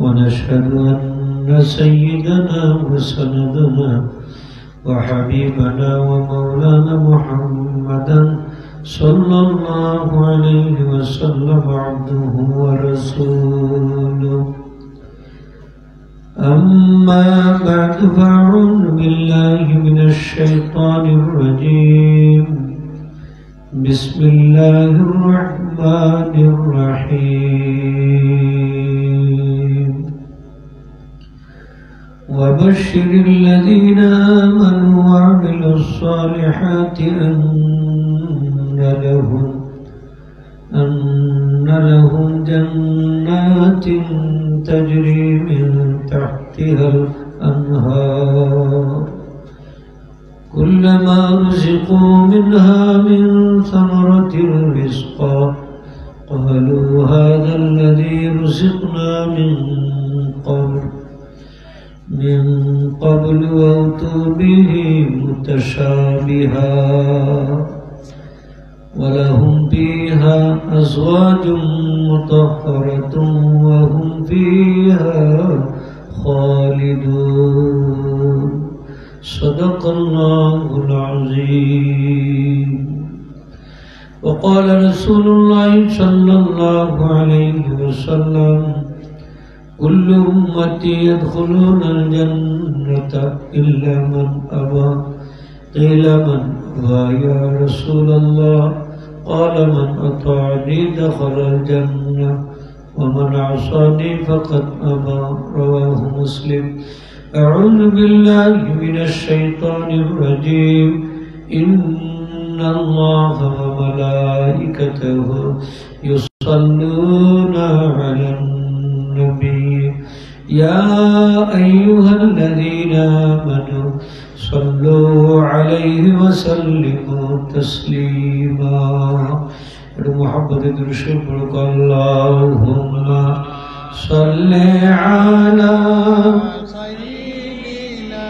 ونشهد أن سيدنا وسندنا وحبيبنا ومولانا محمدا صلى الله عليه وسلم عبده ورسوله. أما بعد فأعوذ بالله من الشيطان الرجيم. بسم الله الرحمن الرحيم. وبشر الذين آمنوا وعملوا الصالحات أن لهم جنات تجري من تحتها الأنهار كلما رزقوا منها من ثمرة رزقا قالوا هذا الذي رزقنا من قبل وأتوا به متشابها ولهم فيها أزواج مطهرة وهم فيها خالدون. صدق الله العظيم. وقال رسول الله صلى الله عليه وسلم كل أمتي يدخلون الجنة إلا من أبى. قيل من أبى يا رسول الله؟ قال من أطاعني دخل الجنة ومن عصاني فقد أبى. رواه مسلم. أعوذ بالله من الشيطان الرجيم. إن الله وملائكته يصلون على النبي يا أيها الذين آمنوا صلوا عليه وسلموا تسليما. محبت درشد اللهم صل على سيدنا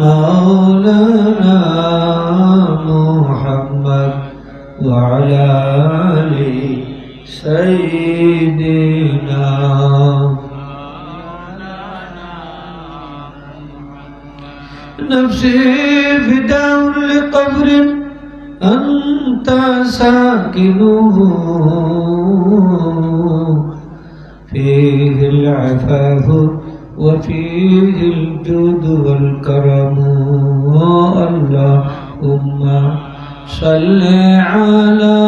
مولانا محمد وعلى آل سيدنا. نفسي فداء لقبر أنت ساكنه فيه العفاف وفيه الجود والكرم. اللهم صل على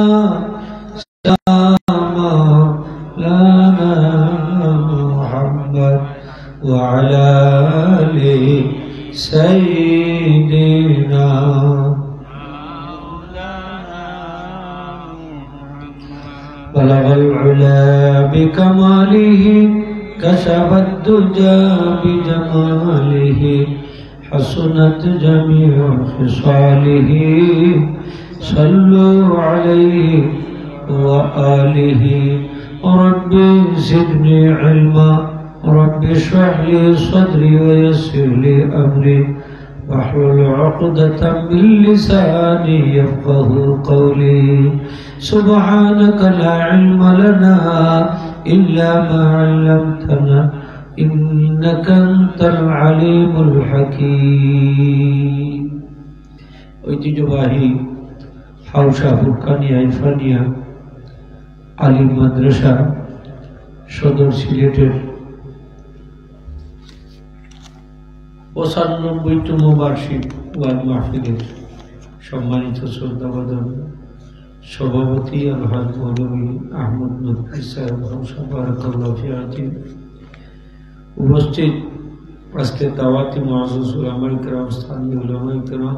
مولانا محمد وعلى آل سيدنا. بلغ العلا بكماله كشف الدجى بجماله حسنت جميع خصاله. صلوا عليه وآله. رب زدني علما رب اشرح لي صدري ويسر لي أمري واحلل عقدة من لساني يفقه قولي. سبحانك لا علم لنا إلا ما علمتنا إنك أنت العليم الحكيم. ঐতিহ্যবাহী হাউসা ফুরকানিয়া ইরফানিয়া আলিম মাদ্রাসা সদর সিলেটের ৯৫তম বার্ষিক ওয়াজ মাহফিলের সম্মানিত শ্রদ্ধাবাদন সভাপতি আলহাজ মৌলভী আহমদ নদভী সাহেব বারাকাল্লাহু ফি। উপস্থিত আজকে দাওয়াতি মুআজ্জাজ উলামায়ে কেরাম, স্থানীয় উলামায়ে কেরাম,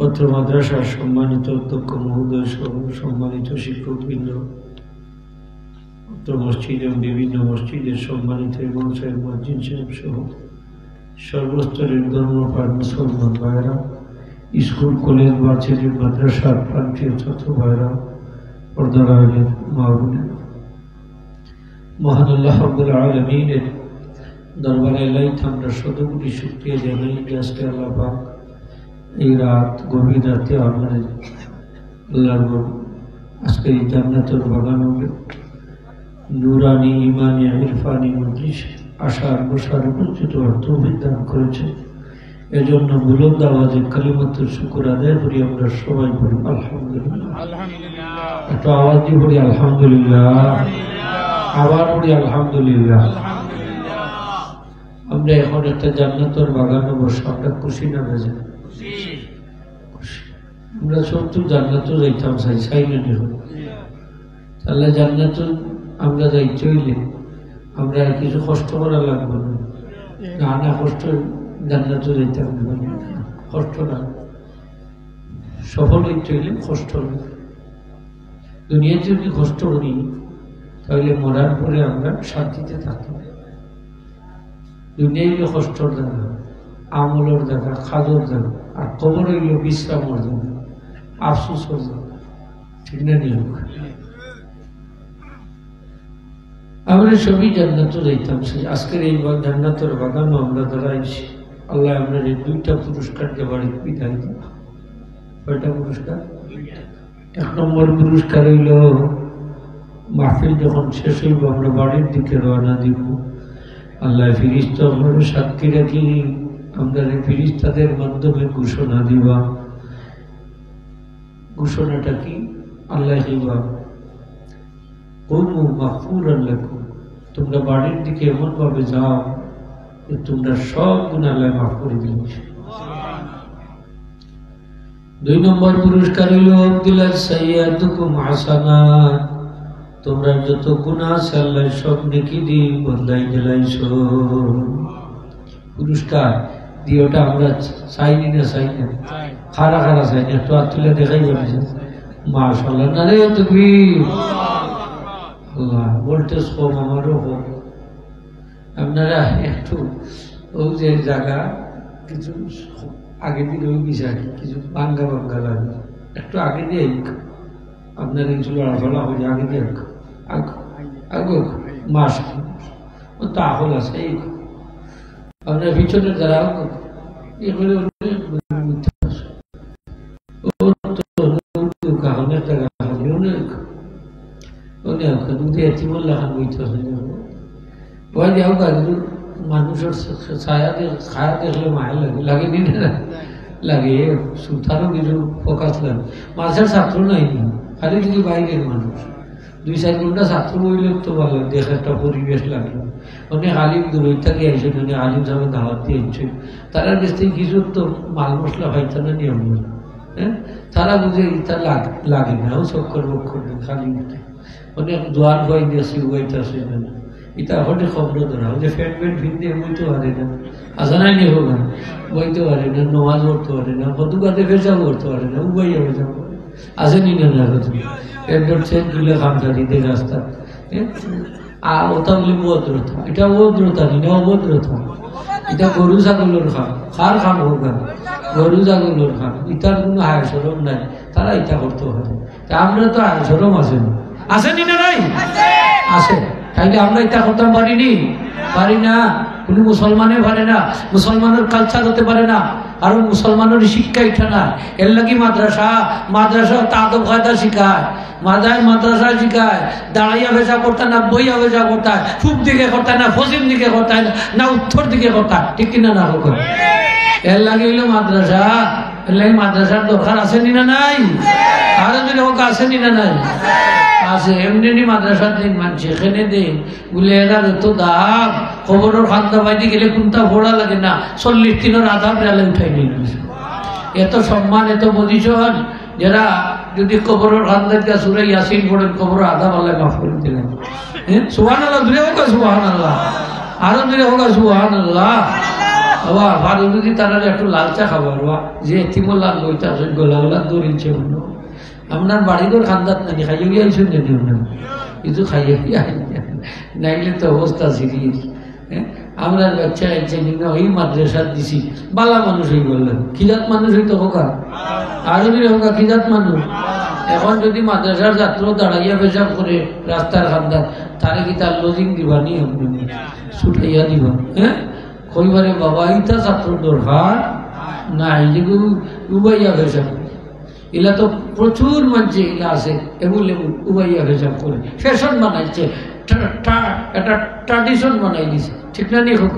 অত্র মাদ্রাসার সম্মানিত অধ্যক্ষ মহোদয় সহ সম্মানিত শিক্ষকবৃন্দ, অত্র মসজিদ এবং বিভিন্ন মসজিদের সম্মানিত ইমাম সাহেব, মুয়াজ্জিন সাহেব সহ সর্বস্তরের ধর্মপ্রাণ মুসলমান ভাইয়েরা, স্কুল কলেজ ভার্সিটি মাদ্রাসার প্রান্তীয় ছাত্র ভাইয়েরা, পর্দার আড়ালের মা বোনেরা, মহান আল্লাহ রাব্বুল আলামিনের দরবারে লাইত আমরা শতকোটি শুকরিয়া জানাই যে আজকে আল্লাহ পাক এই রাত গভীর রাতে আমাদের আল্লাহর আজকে এই জান্নাতের বাগান হবে নুরানি ইমানি ইরফানি মজলিস আশার বসার উপস্থিত তৌফিক দান করেছে। এজন্য বুলন্দ আওয়াজে কালিমাতুল শুকর আদায় করি আমরা সবাই বলি আলহামদুলিল্লাহ। একটু আওয়াজ দিয়ে বলি আলহামদুলিল্লাহ, আবার বলি আলহামদুলিল্লাহ। আমরা এখন একটা জান্নাতের বাগানে বসে আমরা খুশি না বেজে? আমরা সব তো জান্নাতও যাইতাম চাই না দেখুন, তাহলে জান্নাত আমরা যাই চইলে আমরা আর কিছু কষ্ট করা লাগবে না, না কষ্ট জান্নাত যাইতাম কষ্ট না, সফল হইতে হইলে কষ্ট হবে। দুনিয়াতে যদি কষ্ট করি তাহলে মরার পরে আমরা শান্তিতে থাকতে পারি। দুনিয়ায় হইলে কষ্টর জায়গা, আমলের জায়গা, খাদর জায়গা, আর কবর হইল বিশ্রামর জায়গা, আফসোসের জায়গা। ঠিক না নিয়ম? আমরা সবই জান্নাত যাইতাম। আজকের এই জান্নাতের বাগানও আমরা দাঁড়াইছি। আল্লাহ আপনার এই দুইটা পুরস্কার দেওয়ার বিধান দিন। কয়টা পুরস্কার? 1 নম্বর পুরস্কার হইল মাহফিল যখন শেষ হইব আমরা বাড়ির দিকে রওনা দিব। আল্লাহ ফিরিস্তা আপনার সাক্ষী রাখি, আমরা ফিরিস্তাদের মাধ্যমে ঘোষণা দিবা। ঘোষণাটা কি? আল্লাহ দিবা তোমরা বাড়ির দিকে এমন ভাবে যাও যে তোমরা সব গুণ আল্লাহ মাফ করে দিয়েছ। 2 নম্বর পুরস্কার হইল আব্দুল্লাহ সাইয়্যিদুকুম হাসানাত, তোমরা যত গুনাহ আছে আল্লাহ সব নেকি দিয়ে বদলাই দিলাইছো। পুরস্কার দিওটা আমরা চাইনি না, চাই না, খারা খারা চাই না, একটু তুলে দেখাই বলেছে মাশাআল্লাহ। নারে তাকবীর, আল্লাহ ভোল্টেজ কম, আমারও কম। আপনারা একটু ওই যে জায়গা কিছু আগে দিলে ওই বিষয় কিছু বাঙ্গা বাঙ্গা লাগে, একটু আগে দিয়ে আপনার কিছু লড়াফলা হয়ে আগে দিয়ে আগে মাস ও তাহল আছে এই আপনার পিছনে যারা এগুলো মানুষের ছায়া দেখলে মায়া লাগে, লাগে নি না লাগে, সুতারও কিছু ফোকাস লাগে। মাছের ছাত্র নাই, খালি যদি বাইরের মানুষ 2-4 ঘন্টা ছাত্র বইলে তো ভালো দেখে একটা পরিবেশ লাগলো। অনেক আলিম দূরে থেকে আইসে, অনেক আলিম সামনে দাওয়াত দিয়ে আইছে, তারা কাছ থেকে কিছু তো মাল মশলা পাইতে না নিয়ম, হ্যাঁ তারা বুঝে এটা লাগে না, ও চক্কর বক্ষর খালি অনেক দোয়ার বই দিয়েছি বইতেছে না, এটা হলে খবর ধরা যে ফ্যাট ফ্যাট ভিড়তে বইতে পারে না, আসানাই নেই হোক বইতে পারে না, নমাজ পড়তে পারে না, কতকাতে ফেসাও করতে পারে না, উবাই ফেসাও করে আসেনি না না তুমি এডর চেন তুলে খামসারিতে রাস্তা। আর ওটা বলি ভদ্রতা, এটা ভদ্রতা নি না অভদ্রতা, এটা গরু ছাগলের খাম, খার খাম হোক গরু ছাগলের খাম, ইটার কোনো হায় সরম নাই, তারা ইটা করতে পারে। তা আমরা তো হায় সরম আসেনি, আসেনি না নাই আসে, তাইলে আমরা এটা করতে পারিনি, পারি না। কোন মুসলমানে পারে না, মুসলমানের কালচার হতে পারে না, আর মুসলমানের শিক্ষা এটা না। এর লাগি মাদ্রাসা তাদব কায়দা শিখায়, মাদ্রাসা শিখায়, দাঁড়াইয়া ভেজা করতে না, বইয়া ভেজা করতে, পূব দিকে করতে না, পশ্চিম দিকে করতে না, উত্তর দিকে করতে, ঠিক কিনা না হোক। এর লাগে হইলো মাদ্রাসা, এর লাগে মাদ্রাসার দরকার আছে নি না নাই? আরো যদি হোক আছে নি না নাই? আছে। এমনি মাদ্রাসার দিন মানছে এখানে দিন বলে এরা যত দাম, খবরের খান্দা বাইতে গেলে কোনটা ভোড়া লাগে না, 40 দিনের আধা বেড়ালে উঠাই নিয়ে গেছে। এত সম্মান, এত পজিশন, যারা যদি কবরের খান্দার কা সুরে ইয়াসিন পড়েন কবর আধা পাল্লায় মাফ করে দিলেন। সুবহানাল্লাহ, দূরে হোক সুবহানাল্লাহ, আরো দূরে হোক সুবহানাল্লাহ। বাবা ভালো যদি তারা একটু লালচা খাবার বা যে এতিমুল্লাহ বইটা গোলা দৌড়িয়েছে আপনার বাড়ির খান্দাত নাকি খাইয়ে গিয়েছেন যদি কিছু খাইয়ে নাইলে তো অবস্থা সিরিয়াস। আমরা বাচ্চা ওই মাদ্রাসা দিছি, বালা মানুষ হয়ে বললেন, খিজাত মানুষ হইতো হোকা, আরো যদি হোকা খিজাত মানুষ। এখন যদি মাদ্রাসার ছাত্র দাঁড়াইয়া পেশাব করে রাস্তার খান্দাত, তারে কি তার লজিং দিবা নি আপনি ছুটাইয়া দিবা? হ্যাঁ কইবারে বাবা ইটা ছাত্র দরকার না, যেগুলো উবাইয়া পেশাব এলা তো প্রচুর মানুষ এগুলা আছে, এগুলো উবাইয়া পেশাব করে ফ্যাশন বানাইছে, একটা ট্রাডিশন বানাই দিছে, ঠিক না নি হোক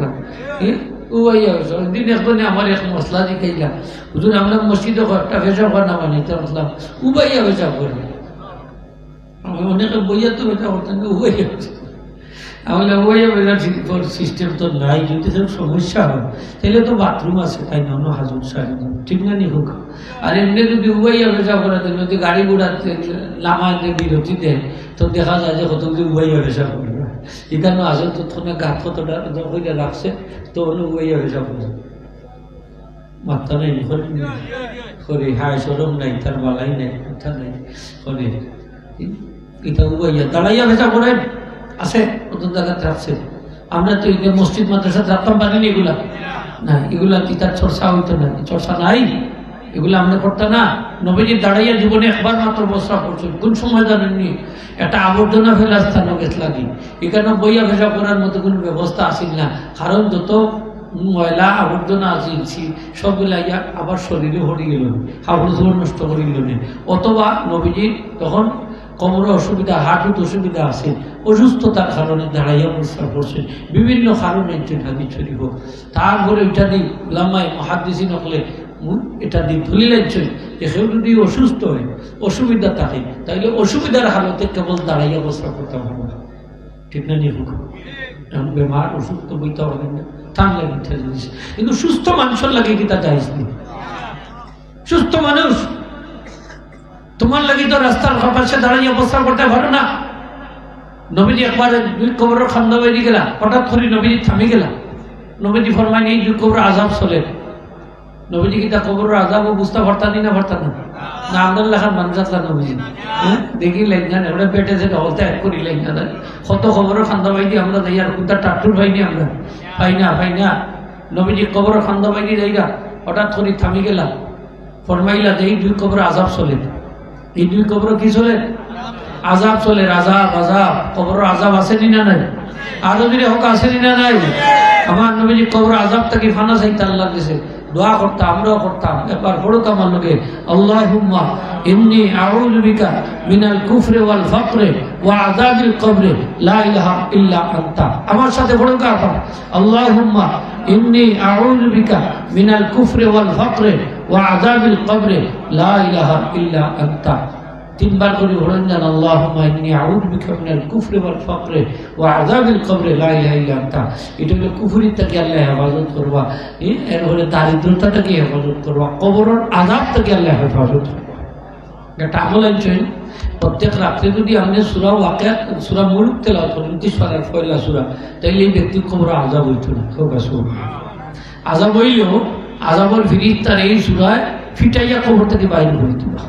উবাইয়া হয়েছে। একদিন একজনে আমার এক মশলা দিখাইলা, হুজুর আমরা মসজিদে একটা পেশাব করা না মানে মশলা উবাইয়া পেশাব করি, অনেকে বইয়া তো এটা করতেন উবাইয়া পেশাব। আমাদের উবাইয়া পেশাব সিস্টেম তো নাই, যদি সমস্যা হয় তাহলে তো বাথরুম আছে, তাই না হাজুর সাহেব, ঠিক না নি হোক। আর এমনি যদি উবাইয়া পেশাব করা দেন, যদি গাড়ি ঘোড়াতে নামাতে বিরতি দেন তো দেখা যায় যে কত যদি উবাইয়া পেশাব করবে, এখানে আসে তো তখন গাছ কতটা হইলে রাখছে তো উবাইয়া পেশাব করে মাত্রা নাই করে হায় সরম নাই, তার বালাই নাই, কথা নাই করে এটা উবাইয়া দাঁড়াইয়া পেশাব করেন আছে কত জায়গাতে রাখছে। আমরা তো এগুলো মসজিদ মাদ্রাসা রাখতাম পারিনি, এগুলা না, এগুলা কি তার চর্চা হইতো না, চর্চা নাই, এগুলো আমরা করতাম না। নবীজি দাঁড়াইয়া জীবনে একবার মাত্র বস্ত্র করছেন, কোন সময় জানেননি? একটা আবর্জনা ফেলার স্থান গেছ লাগি, এখানে বইয়া ভেজা করার মতো কোনো ব্যবস্থা আসিল না, কারণ যত ময়লা আবর্জনা আসিলছি সব মিলাইয়া আবার শরীরে হরি গেল, কাপড় ধোয়া নষ্ট করে গেল। অথবা নবীজি তখন কোমরে অসুবিধা, হাঁটুতে অসুবিধা আছে, অসুস্থতার কারণে দাঁড়াইয়া প্রস্তাব করছেন, বিভিন্ন কারণে হাদিস শরীফ। তারপরে এটা দিই লামাই মুহাদ্দিসিন নকলে এটা দিক ধুলি লাগছেন যে কেউ যদি অসুস্থ হয়, অসুবিধা থাকে, তাইলে অসুবিধার হালতে কেবল দাঁড়াইয়া প্রস্তাব করতে হবে, ঠিক না নিয়ে হোক। বেমার অসুস্থ বইতে হবে না, টান লাগে জিনিস, কিন্তু সুস্থ মানুষের লাগে কি তা যাইস নি? সুস্থ মানুষ তোমার লাগি তো রাস্তার পাশে দাঁড়াইয়া প্রস্তাব করতে পারো না। নবীজি একবার দুই কবরের খান্দা বাইরে গেলা, হঠাৎ করে নবীজি থামি গেলা, নবীজি ফরমাই নেই দুই কবর আজাব চলে। নবীজি কি তা কবরের আজাব বুঝতে পারতানি না পারতাম না? না আমাদের লেখার মানজাতলা নবীজি দেখি লেঙ্গান এবার পেটে যে অবস্থা এক করি লেঙ্গান কত খবরের খান্দা বাইদি আমরা যাই, আর কোনটা টাটুর পাইনি আমরা পাই না। নবীজি কবরের খান্দা বাইদি যাইগা, হঠাৎ করে থামি গেলা, ফরমাইলা যে এই দুই কবর আজাব চলে। এই দুই কবর কি চলে? আজাব চলে, আজাব। কবরের আজাব আসেনি না নাই? আরো যদি হোক আসেনি না নাই? আমার নবীজি কবর আজাব থেকে ফানা চাইতে আল্লাহ দিয়েছে, দোয়া করতাম, আমরাও করতাম। একবার পড়ুক আমার লোকে, আল্লাহুম্মা ইন্নী আউযু বিকা মিনাল কুফরি ওয়াল ফাকরি ওয়া আযাবিল কবরি লা ইলাহা ইল্লা আনতা। আমার সাথে পড়ুক আপনারা, আল্লাহুম্মা ইন্নী আউযু বিকা মিনাল কুফরি ওয়াল ফাকরি ওয়া আযাবিল কবরি লা ইলাহা ইল্লা আনতা। তিনবার করে পড়েন যান, আল্লাহুম্মা ইন্নী আউযু বিকা মিনাল কুফরি ওয়াল ফাকরি ওয়া আযাবিল কবরি লা ইলাহা ইল্লা আনতা। এটা হলো কুফরি থেকে আল্লাহ হেফাজত করবা, এরপরে দারিদ্রতা থেকে হেফাজত করবা, কবরের আযাব থেকে আল্লাহ হেফাজত করবা। এটা আমল আনছেন প্রত্যেক রাত্রে যদি আপনি সূরা ওয়াকিয়া, সূরা মুলক তেলাওয়াত করেন, 30 পারার পয়লা সূরা, তাইলে এই ব্যক্তির কবরে আযাব হইতো না। আযাব হইলেও আযাবের ফিরিস্তার এই সূরায় ফিটাইয়া কবর থেকে বাইরে করে দিবা,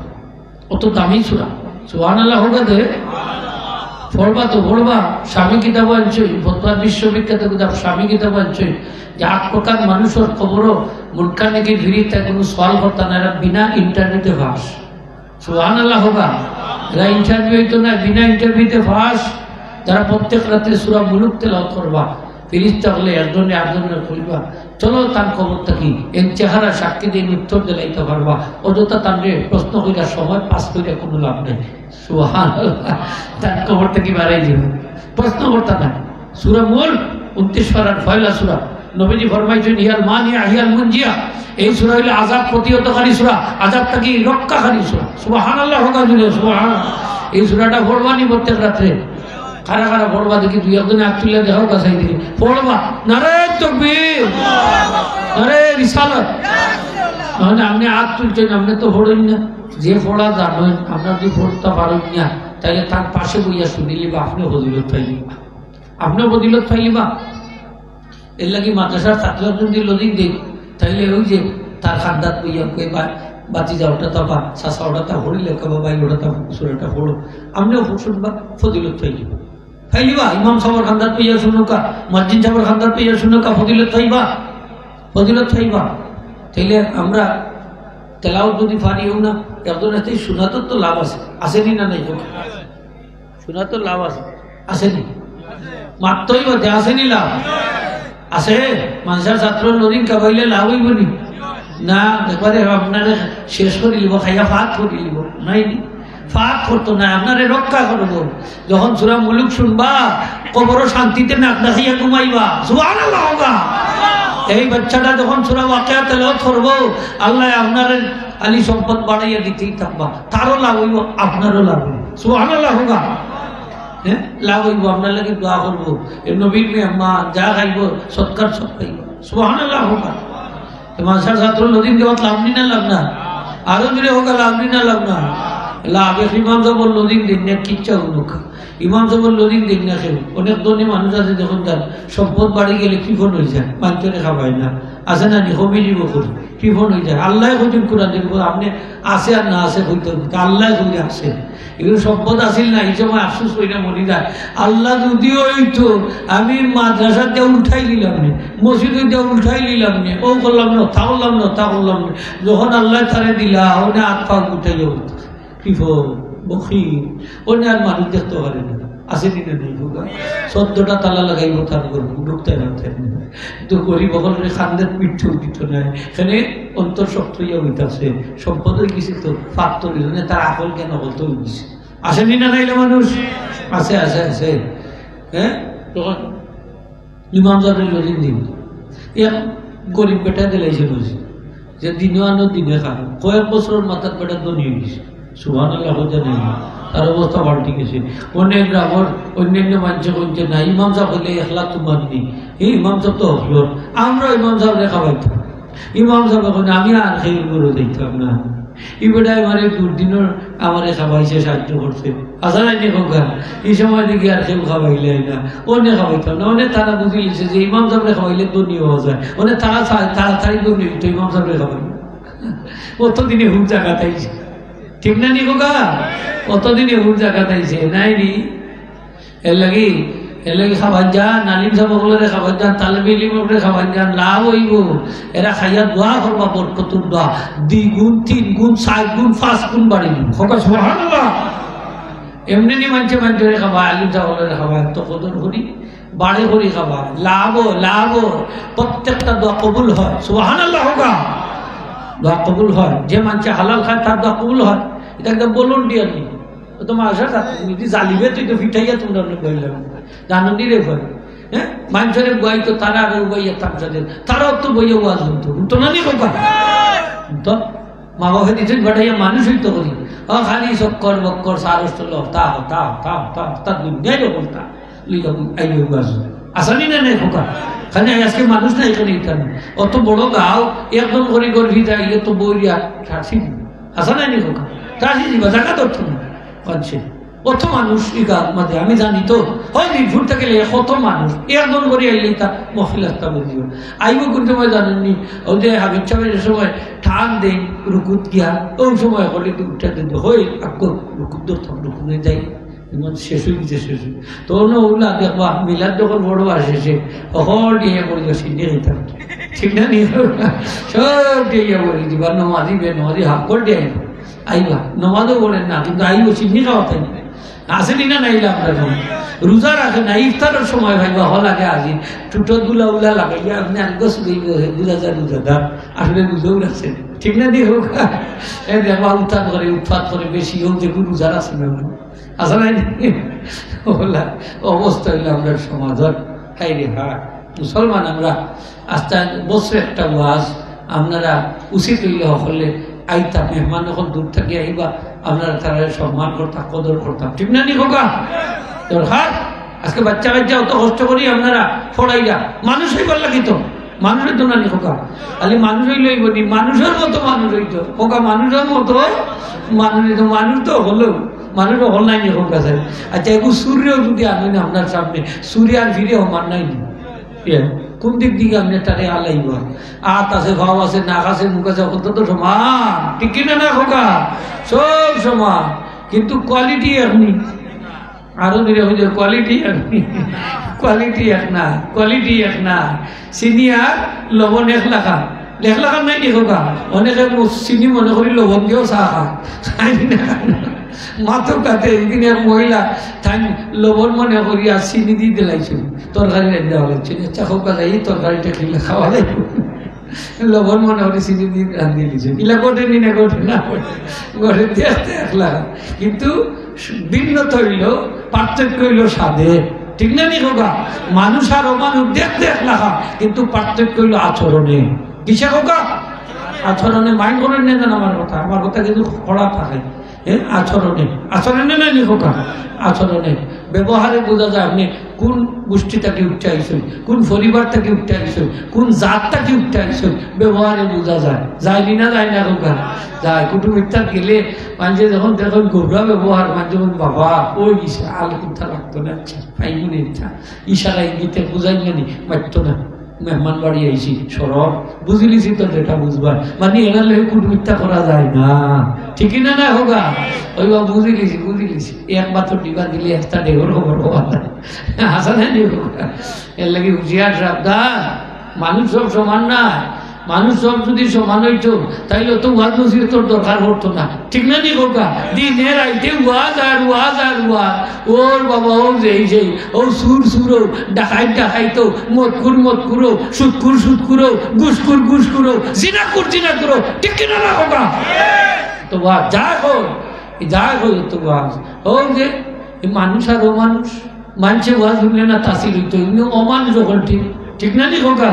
অত দামি সূরা। সুবহানাল্লাহ হোক দে পড়বা তো পড়বা। স্বামী কিতাব আনছে, বর্তমান বিশ্ববিখ্যাত কিতাব স্বামী কিতাব আনছে যে 8 প্রকার মানুষের খবরও মুনকার নাকি ফিরিস্তা কোনো সওয়াল করতে না, এরা বিনা ইন্টারনেটে ফাঁস। সুবহানাল্লাহ হোগা, এরা ইন্টারভিউ হইতো না, বিনা ইন্টারভিউতে ফাঁস। যারা প্রত্যেক রাত্রে সূরা মুলক তেলাওয়াত করবা, ফিরিস্তা হলে একজনে আরেকজনের কইবা, চলো তার খবর থাকি এর চেহারা সাক্ষী দিয়ে উত্তর দিলাইতে পারবা। অযথা তাকে প্রশ্ন করার সময় পাস করে কোনো লাভ নেই। সুবহানাল্লাহ, তার খবর থেকে বাড়াই দিবে, প্রশ্ন করতে না। সূরা মুলক 29 পারার পয়লা সূরা। নবীজি ফরমাইছেন ইহাল মানিয়া হিয়াল মুনজিয়া, এই সূরা হইল আযাব প্রতিহতকারী সূরা, আযাব থেকে রক্ষাকারী সূরা। সুবহানাল্লাহ হোক জুড়ে সুবহানাল্লাহ। এই সূরাটা পড়বানি প্রত্যেক রাত্রে। কারা কারা পড়বা দেখি, দুই একজনে হাত তুলে দেহ কাছাই দিকে পড়বা। নারে তাকবীর, নারে রিসালাত। মানে আপনি হাত তুলছেন, আপনি তো পড়েন না, যে পড়া জানেন আমরা যদি পড়তে পারেন না, তাইলে তার পাশে বইয়া শুনিলিবা, আপনি ফজিলত পাইলিবা, আপনিও ফজিলত পাইলিবা। এর লাগি মাদ্রাসার ছাত্র যদি লদিক দেখ, তাইলে ওই যে তার খান্দাত বইয়া কই বাতি যাওয়াটা তাপা চাষা ওটা তা হরিলে কেবা বাই ওটা তা সুরাটা পড়ো, আপনিও শুনবা, ফজিলত পাইলিবা। ফাইলিবা ইমাম সাহেবের খান্দাত পাইয়া শুনুকা, মসজিদ সাহেবের খান্দাত পাইয়া শুনুকা, ফজিলত পাইবা, ফজিলত পাইবা। তাইলে আমরা তেলাওয়াত যদি পারিও না, একজন আছে শোনাতোর তো লাভ আছে, আসেনি না নাই? শোনাতোর লাভ আছে, আসেনি? মাত্রই বাদে আসেনি লাভ আছে। মানুষের ছাত্র নদীন কাবাইলে লাভ হইব নি? না, একবারে আপনার শেষ করে লিব, খাইয়া ফাঁক করে লিব নাই। ফাঁক করতো না, আপনারে রক্ষা করবো। যখন সূরা মুলুক শুনবা কবর শান্তিতে নাক ডাকিয়া ঘুমাইবা, সুবহানাল্লাহ। এই বাচ্চাটা যখন সূরা ওয়াকিয়া তেলাওয়াত করবো, আল্লাহ আপনার আলী সম্পদ বাড়াইয়া দিতেই থাকবা, তারও লাভ হইব, আপনারও লাভ হইব, সুবহানাল্লাহ। হ্যাঁ, লাভ হইব, আপনার লাগে দোয়া করবো, নবীর মেহমান যা খাইব সৎকার সব খাইব, সুবহানাল্লাহ। মাসার ছাত্র নদীন দেওয়াত লাভ নি না, লাভ না, আরো জুড়ে হোক লাভ নি না, লাভ না, লাভ। ইমাম সাহেব নদীন দিন না, কিচ্ছা হলো ইমাম সাহেব নদীন দিন না। খেয়ে অনেক ধনী মানুষ আছে, যখন তার সম্পদ বাড়ি গেলে কৃপণ হয়ে যায়, মানুষের খাবায় না, আছে না নি কমিটি বকুর কৃপণ হয়ে যায়। আল্লাহ খুঁজুন কোরআন দেখবো, আপনি আছে আর না আছে হইতে আল্লাহ খুঁজে আসে। এগুলো সম্পদ আসিল না, এই সময় আফসোস করিনা মরি যায়। আল্লাহ যদিও হইতো, আমি মাদ্রাসার দিয়ে উঠাই দিলাম না, মসজিদের দিয়ে উঠাই দিলাম না, ও করলাম না, তা করলাম না, তা করলাম না। যখন আল্লাহ তারে দিলা, ওনে হাত পাক উঠাই যাবো, কৃপণ বখি, ওনে আর মানুষ দেখতে পারে না, আসে দিনে নেই। 14টা তালা লাগাইব, তার করবো ঢুকতে রাখতে, কিন্তু গরিব সকলের খান্দের পিঠে উঠিত নাই, এখানে অন্তর শক্ত হইয়া হইতেছে, সম্পদ হয়ে গেছে তো ফাঁক তৈরি, তার আকল কেন বলতে হয়ে গেছে, আসেনি না নাইলে মানুষ আছে, আছে, আছে। হ্যাঁ, তখন ইমাম সাহেবের লজিক দিন এক গরিব বেটা দিলাইছে বুঝি, যে দিনে আনো দিনে খান, কয়েক বছরের মাথার বেটা ধনী হয়ে গেছে, সুবহানাল্লাহ। জানেন তার অবস্থা পাল্টি গেছে। অনেক গ্রামের অন্যান্য মানুষ বলছে না, ইমাম সাহেব হইলে একলা তোমার নেই, এই ইমাম সাহেব তো হল, আমরা ইমাম সাহেব রেখা পাইতাম। ইমাম সাহেব এখন আমি আর সেই করে দেখতাম না, এই বেটাই আমার দুর্দিনের আমার খাওয়াইছে, সাহায্য করছে, আসা নাই খোকা। এই সময় দেখি আর কেউ খাওয়াইলে না, অনেক খাওয়াইতাম না। অনেক তারা বুঝে গেছে যে ইমাম সাহেব খাওয়াইলে ধনী হওয়া যায়, অনেক তারা তাড়াতাড়ি ধনী হইতো ইমাম সাহেব খাওয়াইলে। অতদিনে হুক জায়গা তাইছে, ঠিক না নি খোকা? অতদিনে হুক জায়গা তাইছে নাই নি? এর লাগি খাবার যান, আলিম সাহেব বলে খাবার যান, তালেব ইলমে খাবার যান, লাভ হইব। এরা খাইয়া দোয়া করবা, বরকতুর দোয়া 2 গুণ 3 গুণ 4 গুণ 5 গুণ বাড়িব। সুবহানাল্লাহ। এমনি নি মানছে খাবা, আলিম সাহেব বলে খাবা, তো কদর করি বাড়ি করি খাবা, লাভ লাভ, প্রত্যেকটা দোয়া কবুল হয়, সুবহানাল্লাহ। হোকা দোয়া কবুল হয়, যে মানছে হালাল খায় তার দোয়া কবুল হয়। এটা একদম বলুন দিয়ে নি, তোমার আশা যদি জ্বালিবে তুই তো ফিটাইয়া তোমরা বললাম জানি রে ভাই। হ্যাঁ, মানুষের বই তো তারা আগে বইয়া তাদের, তারাও তো বইয়া ওয়াজ হতো তো না নি খোকা। তো মা বাবা দিচ্ছেন ঘটাইয়া মানুষ হইতো করি, খালি চক্কর বক্কর সারস তা তা তা তা তা দুনিয়ায় বলতা আসানি না নাই খোকা। খালি আজকে মানুষ না এখানে এখানে অত বড় গাও একদম করে গর্ভি যায়, তো বইয়া ঠাসি আসা নাই নি খোকা, ঠাসি দিবা জায়গা ধরতো না পাচ্ছে। কত মানুষ এই গাছ মাঝে আমি জানি তো, হয় মিরপুর থেকে কত মানুষ একদম করে আইলে তা মহিলাটা বুঝিব আইব, কিন্তু মই জানেননি ওই যে হাবিব সাহেবের সময় ঠান দেন রুকুত গিয়া, ওই সময় হলে উঠা দিন হই আকর রুকুত ধরতাম, রুকুনে যাই ইমান শেষ হয়ে গেছে, শেষ হয়ে তখন ওগুলা দেখবা মিলাদ যখন বড় আসে সকল দিয়ে পড়ে সিন্ডে নিতাম, ঠিক না নিয়ে সব দিয়ে পড়ে দিবা, নমাজি বে নমাজি হাফ করে দিয়ে আইবা, নমাজও বলেন না কিন্তু আইব চিনি খাওয়াতেন আসেনি না নাইলে আমরা রোজা রাখে না, ইফতারের সময় ভাইবা হল আগে আজি টুটো দুলা উলা লাগাইয়া আপনি আগস বুঝা যায় রোজাদার আসলে বুঝেও রাখছেন, ঠিক না দিয়ে হোক দেখবা উত্থান করে উৎপাত করে বেশি হোক যে রোজার আছে না আসা নাই অবস্থা হইলে আমরা সমাজের খাই রে হা মুসলমান আমরা আস্তে বছর একটা ওয়াজ আপনারা উচিত হইলে হলে আইতা মেহমান যখন দূর থেকে আইবা আপনারা তারা সম্মান করতাম, কদর করতাম, ঠিক না নি খোকা? দরকার আজকে বাচ্চা বাচ্চা অত কষ্ট করি আপনারা পড়াইয়া মানুষ হইবার লাগি তো, মানুষের তো না নি খোকা, খালি মানুষ হইলে হইবনি, মানুষের মতো মানুষ হইতো খোকা, মানুষের মতো মানুষ হইতো, মানুষ তো হলেও মানুষ হল নাই নি খোকা স্যার। আচ্ছা এগুলো সূর্যও যদি আনেন আপনার সামনে, সূর্য আর ফিরে মান নাই নি, কোন দিক দিকে আপনি তারে আলাইব, আত আছে ভাব আছে নাক আছে মুখ আছে কত তো সমান, ঠিক কিনা না খোকা? সব সমান, কিন্তু কোয়ালিটি এখনি আরো ধীরে হয়ে কোয়ালিটি কোয়ালিটি এক না, কোয়ালিটি এক না। চিনি আর লবণ এক লাখা নাই নি খোকা? অনেকে চিনি মনে করি লবণ দিয়েও চাহ খায় মাথো কাতে একদিন এক মহিলা তাই লবণ মনে করি আর চিনি দিয়ে দিলাইছিল, তরকারি রান্না হলাইছিল, আচ্ছা খোকা যাই তরকারিটা খেলে খাওয়া যাইব, লবণ মনে হলে চিনি দিয়ে রাঁধিয়ে দিয়েছে ইলা গোটে নি না গোটে না গোটে দেখতে একলা কিন্তু ভিন্নতা হইল পার্থক্য হইল স্বাদে ঠিক না নি হোগা মানুষ আর অমানুষ দেখতে একলা কিন্তু পার্থক্য হইল আচরণে কিসে হোগা আচরণে মাইন্ড করেন না আমার কথা কিন্তু খোলা থাকে আচরণে আচরণে নাই হোকা আচরণে ব্যবহারে বোঝা যায় আপনি কোন গোষ্ঠী থেকে উঠতে আইসেন কোন পরিবার থেকে উঠতে আইসেন কোন জাত থেকে উঠতে আইসেন ব্যবহারে বোঝা যায় যায়নি না যায় না হোকা যায় কুটুমিত্তার গেলে মানুষে যখন দেখুন ঘোরা ব্যবহার মানুষ বাবা ওই ইসা আলু কুন্থা লাগতো না ফাইগুনে ইচ্ছা ইশারা ইঙ্গিতে বুঝাই জানি মারতো না মেহমান বাড়ি আইসি সরব বুঝিলিছি তো যেটা বুঝবার মানে এনার লোক কুটমিথ্যা করা যায় না ঠিকই না না হোগা ওই বা বুঝিলিছি একমাত্র ডিবা দিলে একটা ঢেউর খবর হওয়া যায় হাসা নাই হোগা এর লাগে হুঁশিয়ার সাবধান মানুষ সব সমান না মানুষ সব যদি সমান হইতো তাইলে তো ওয়াজ নসিহতর দরকার পড়তো না ঠিক না নি হোগা দিনের আইতে ওয়াজ আর ওয়াজ আর ওয়াজ ওর বাবা ও যেই ও সুর ডাকাইতো মত কুরো সুদ কুরো জিনা কুরো ঠিক কিনা না হোগা তো ওয়াজ যা হোক তো ওয়াজ ও যে মানুষ আর অমানুষ মানুষে ওয়াজ শুনলে না তাসির হইতো অমানুষ ওখান ঠিক না নি হোগা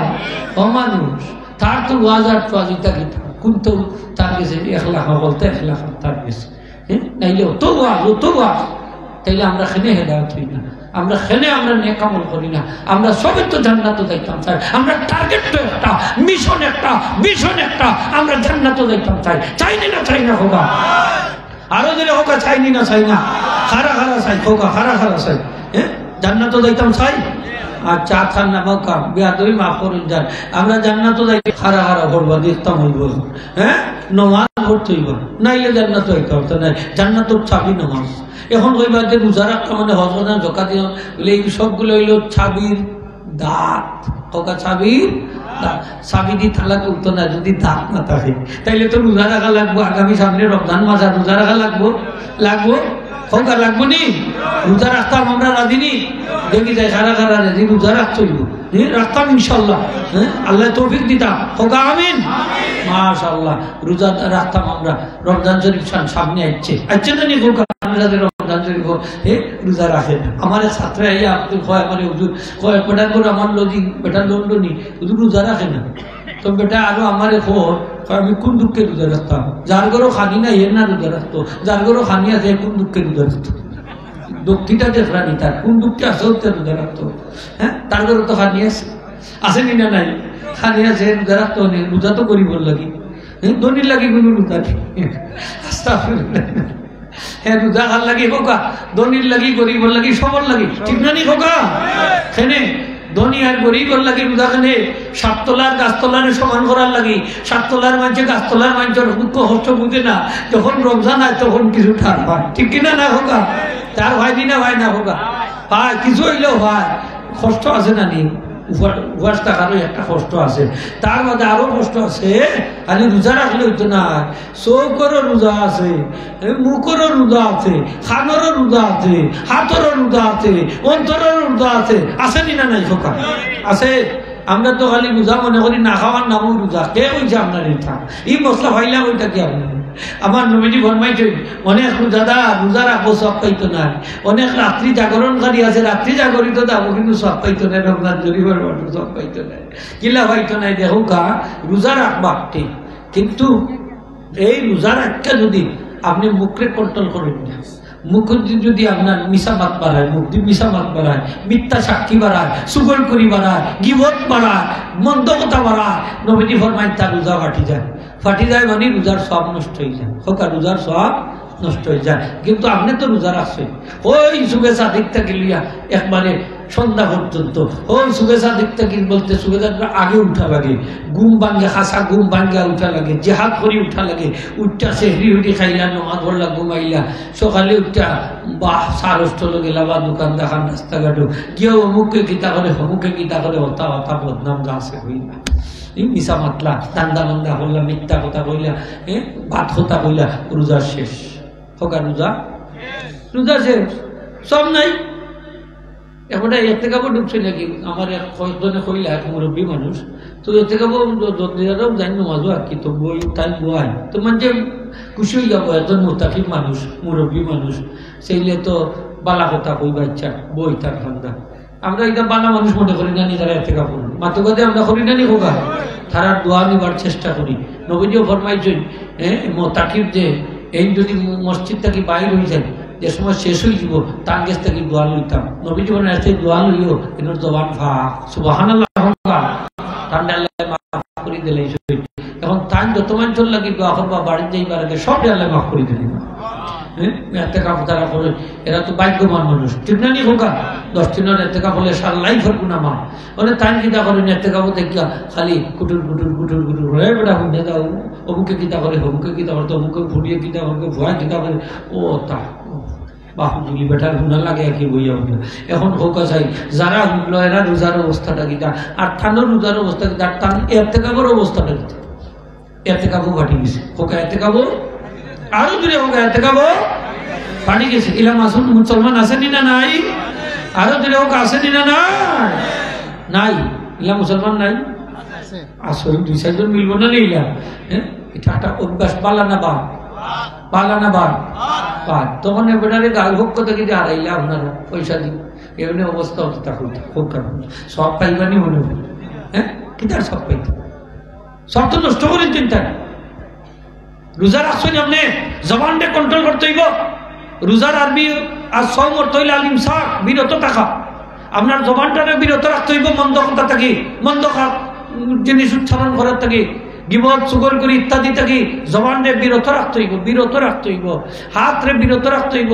অমানুষ তার তো ওয়াজ আর টোয়াজিটা কি কিন্তু তার কাছে 1 লাখ বলতে 1 লাখ তার কাছে নাইলে তো ওয়াজ তাইলে আমরা খেনে হেদায়েত হই না আমরা খেনে আমরা নেক আমল করি না আমরা সবই তো জান্নাতে যাইতাম চাই আমরা টার্গেট তো একটা মিশন একটা ভিশন একটা আমরা জান্নাতে যাইতাম চাই না হোগা আরো যদি হোগা চাই না খারা চাই হোগা খারা চাই জান্নাতে যাইতাম চাই আর চা খান না মৌকা বেয়াদবি মাফ করুন যান আমরা জান্নাত যাই খারা করবা দেখতাম হইব নমাজ পড়তে হইব নাইলে জান্নাত হইতে হতো নাই জান্নাত ছাবি নমাজ এখন কইবা যে রোজা রাখতে মানে হজনা জকা দিয়ে বলে এই সবগুলো হইল ছাবির দাঁত কোকা ছাবির ছাবি দিয়ে থালা করতো না যদি দাঁত না থাকে তাইলে তো রোজা রাখা লাগবো আগামী সামনে রমজান মাস আর রোজা রাখা লাগবো হোকা লাগবো নি রোজা রাখতাম আমরা রাধিনি দেখি যাই খারা রাজি রোজা রাখতে হইব রাখতাম ইনশাল্লাহ আল্লাহ তৌফিক দিতাম হোকা আমিন মাশাআল্লাহ রোজা রাখতাম আমরা রমজান শরীফ সামনে আসছে না নি হোকা রমজান শরীফ রোজা রাখে আমার ছাত্র আইয়া কয় মানে হুজুর কয় বেটার করে আমার বেটার লন্ডনি হুজুর রোজা রাখে না তো বেটা আরো আমার আমি কোন দুঃখে রোজা রাখতাম যার ঘরও খানি না এর না রোজা রাখতো যার ঘরও খানি আছে কোন দুঃখে রোজা রাখতো দুঃখীটা দেখলানি তার কোন দুঃখে আছে রোজা রাখতো তার ঘরে তো খানি আছে নি না নাই খানি আছে রোজা রাখতো রোজা তো করিব লাগি ধনির লাগি কোনো রোজা রোজা খার লাগি হোকা ধনির লাগি গরিব লাগি সবর লাগি ঠিক না নি হোকা খেনে ধনী আর গরিবর লাগে রোজা খানে 7 তলার গাছতলার সমান করার লাগে 7 তলার মানুষে গাছতলার মানুষের দুঃখ কষ্ট বুঝে না যখন রমজান হয় তখন কিছু ঠার পায় ঠিক কিনা না হোকা তার ভাই দিনা ভাই না হোকা ভাই কিছু হইলেও ভাই কষ্ট আছে না নি উপাস থাকারও একটা কষ্ট আছে তার মধ্যে আরো কষ্ট আছে খালি রোজা রাখলে হইতো না চৌকরও রোজা আছে মুখরও রোজা আছে খানেরও রোজা আছে হাতেরও রোজা আছে অন্তরের রোজা আছে নি না নাই সকাল আছে আমরা তো খালি রোজা মনে করি না খাওয়ার নামও রোজা কে হয়েছে আপনার এটা এই মশলা ভাইলাম ওইটা কি আপনার আমার নবীজি ফরমাইছেন অনেক রোজাদা রোজা রাখবো সব পাইতো না অনেক রাত্রি জাগরণকারী আছে রাত্রি জাগরিত যাবো কিন্তু সব পাইতো না রমজান জরিবার সব পাইতো না কিলা পাইতো নাই দেখো কা রোজা রাখবা ঠিক কিন্তু এই রোজা রাখতে যদি আপনি মুখে কন্ট্রোল করেন না মুখ যদি আপনার মিশা মাত বাড়ায় মুখ দিয়ে মিশা মাত বাড়ায় মিথ্যা সাক্ষী বাড়ায় সুগল করি বাড়ায় গিবত বাড়ায় মন্দ কথা বাড়ায় নবীজি ফরমায় তার রোজা ফাটি যায় মানে রোজার সব নষ্ট হয়ে যায় হোক রোজার সব নষ্ট হয়ে যায় কিন্তু আপনি তো রোজা রাখছেন ওই সুবে সাদিক থেকে লিয়া একবারে সন্ধ্যা পর্যন্ত ওই সুবে সাদিক থেকে বলতে সুবেদারটা আগে উঠা লাগে ঘুম ভাঙ্গে হাসা ঘুম ভাঙ্গা উঠা লাগে জেহাদ করি উঠা লাগে উঠটা সেহরি উঠি খাইলা নমাজ পড়লা ঘুমাইলা সকালে উঠটা বাহ সারস্থল গেলা বা দোকান দেখান রাস্তাঘাটও কেউ অমুকে গীতা করে হমুকে গীতা করে হতা হতা বদনাম যা আছে হইলা মিশা মাতলা দান্দা বান্দা করলা মিথ্যা কথা কইলা ভাত কথা কইলা রোজা শেষ হোক রোজা শেষ সব নাই এবারে এতে কাপড় ঢুকছে নাকি আমার কয়েকজনে কইলা এক মুরব্বী মানুষ তো এতে কাপড় জানি নমাজও আর কি তো বই তাই বই তো মানে খুশি হয়ে যাবো একজন মুতাকিব মানুষ মুরব্বী মানুষ সেইলে তো বালা কথা কই বাচ্চা বই তার খান্দা আমরা এটা বালা মানুষ মনে করি না নিজেরা এতে কাপড় মাতো কথা আমরা করি না নি হোগা তারা দোয়া নিবার চেষ্টা করি নবীজিও ফরমাইছেন মুতাকিব যে এই যদি মসজিদ থেকে বাইর হয়ে যায় যে সময় শেষ হয়ে যাব তার কাছ থেকে দোয়া লইতাম নবী জীবনে এসে দোয়া লইও এর জবান ফাঁক সুবহানাল্লাহ ঠান্ডা মাফ করে দিলে এখন তাই যত মানুষ লাগি দোয়া করবা বাড়ি যাইবার আগে সব আল্লাহ মাফ করে দিলেন এতেকাফ তারা করে এরা তো ভাগ্যবান মানুষ ঠিক না নি হোকা 10 দিনের এতেকাফ হলে সারা লাইফের গুনাহ মাফ মানে তাই কিতা করেন এতেকাফ দেখিয়া খালি কুটুর কুটুর কুটুর কুটুর হয়ে বেড়া হুনে দাও অমুকে কিতা করে অমুকে কিতা করে অমুকে ফুটিয়ে কিতা করে ভয় কিতা করে ও তা বাহুগুলি বেটার গুণা লাগে আর কি বইয়া উঠে এখন হোকা চাই যারা উঠলো এরা রোজার অবস্থাটা কিতা আর থানোর রোজার অবস্থা কিতা আর তান এতেকাফের অবস্থাটা কিতা এতেকাফও ফাটি গেছে হোকা এতেকাফও আরো দূরে হোক এতেকাফ পানি গেছে ইলা মাসুম মুসলমান আসেনি না নাই আরো দূরে হোক আসেনি না নাই নাই ইলা মুসলমান নাই আসলে 2-4 জন মিলবো না ইলা এটা একটা অভ্যাস পালানা বা পালানা বা তখন এবারে গাল ভোগ করতে গিয়ে হারাইলে আপনারা পয়সা দিন এমনি অবস্থা হতে থাকুন হোক কারণ সব পাইবানি মনে হয় কি তার সব পাইতে সব তো নষ্ট করে চিন্তা রোজা রাখছেন আপনি জবানটা কন্ট্রোল করতে হইব রোজার আরবি আর সওম অর্থ হইল আল ইমসাক বিরত থাকা আপনার জবানটাকে বিরত রাখতে হইব মন্দ কথা থেকে মন্দ জিনিস উচ্চারণ করার থেকে গিবত সুগর করি ইত্যাদি থেকে জবানরে বিরত রাখতে হইব হাতরে বিরত রাখতে হইব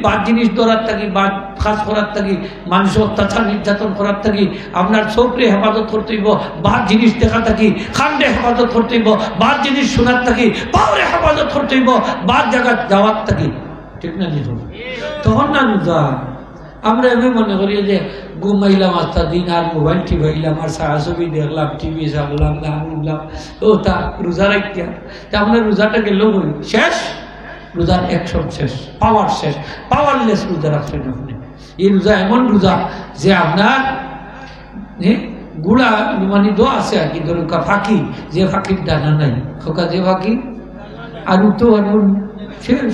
বাদ জিনিস ধরার থাকি বাদ কাজ করার থাকি মানুষ অত্যাচার নির্যাতন করার থাকি আপনার চোখরে হেফাজত করতে হইব বাদ জিনিস দেখা থাকি খান্ডে হেফাজত করতে হইব বাদ জিনিস শোনার থাকি পাওরে হেফাজত করতে হইব বাদ জায়গা যাওয়ার থাকি ঠিক না নি তখন না রোজা আমরা এমনি মনে করি যে ঘুমাইলাম আস্তা দিন আর মোবাইল টিপাইলাম আর সারা ছবি দেখলাম টিভি চাপলাম গান উঠলাম ও তা রোজা রাখিয়া তা আপনার রোজাটা গেলেও বলি শেষ রোজার অ্যাকশন শেষ পাওয়ারলেস রোজা রাখছেন আপনি এই রোজা এমন রোজা যে আপনার গুড়া মানে দোয়া আছে আর কি ধরুন ফাঁকি যে ফাঁকির ডানা নাই খোকা যে ফাঁকি আর তো এমন শেষ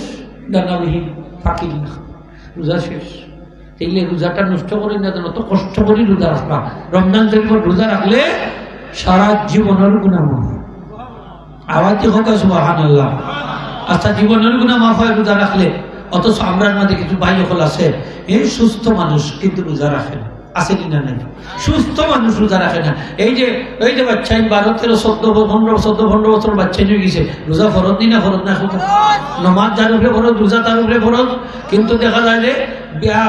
ডানাবিহীন ফাঁকি রোজা শেষ তাইলে রোজাটা নষ্ট করে না অত কষ্ট করে রোজা রাখবা রমজান শরীফের রোজা রাখলে সারা জীবনের গুনাহ মাফ আওয়াজে হোক সুবহানাল্লাহ আচ্ছা জীবনের গুনাহ মাফ হয় রোজা রাখলে অথচ আমরার মধ্যে কিছু ভাই সকল আছে এই সুস্থ মানুষ কিন্তু রোজা রাখে না আছে কিনা নাই সুস্থ মানুষ রোজা রাখে না এই যে বাচ্চা 12-13-14-15 বছর বাচ্চা হয়ে গেছে রোজা ফরজ নি না ফরজ না নমাজ যার উপরে ফরজ রোজা তার উপরে ফরজ কিন্তু দেখা যায় যে বিয়া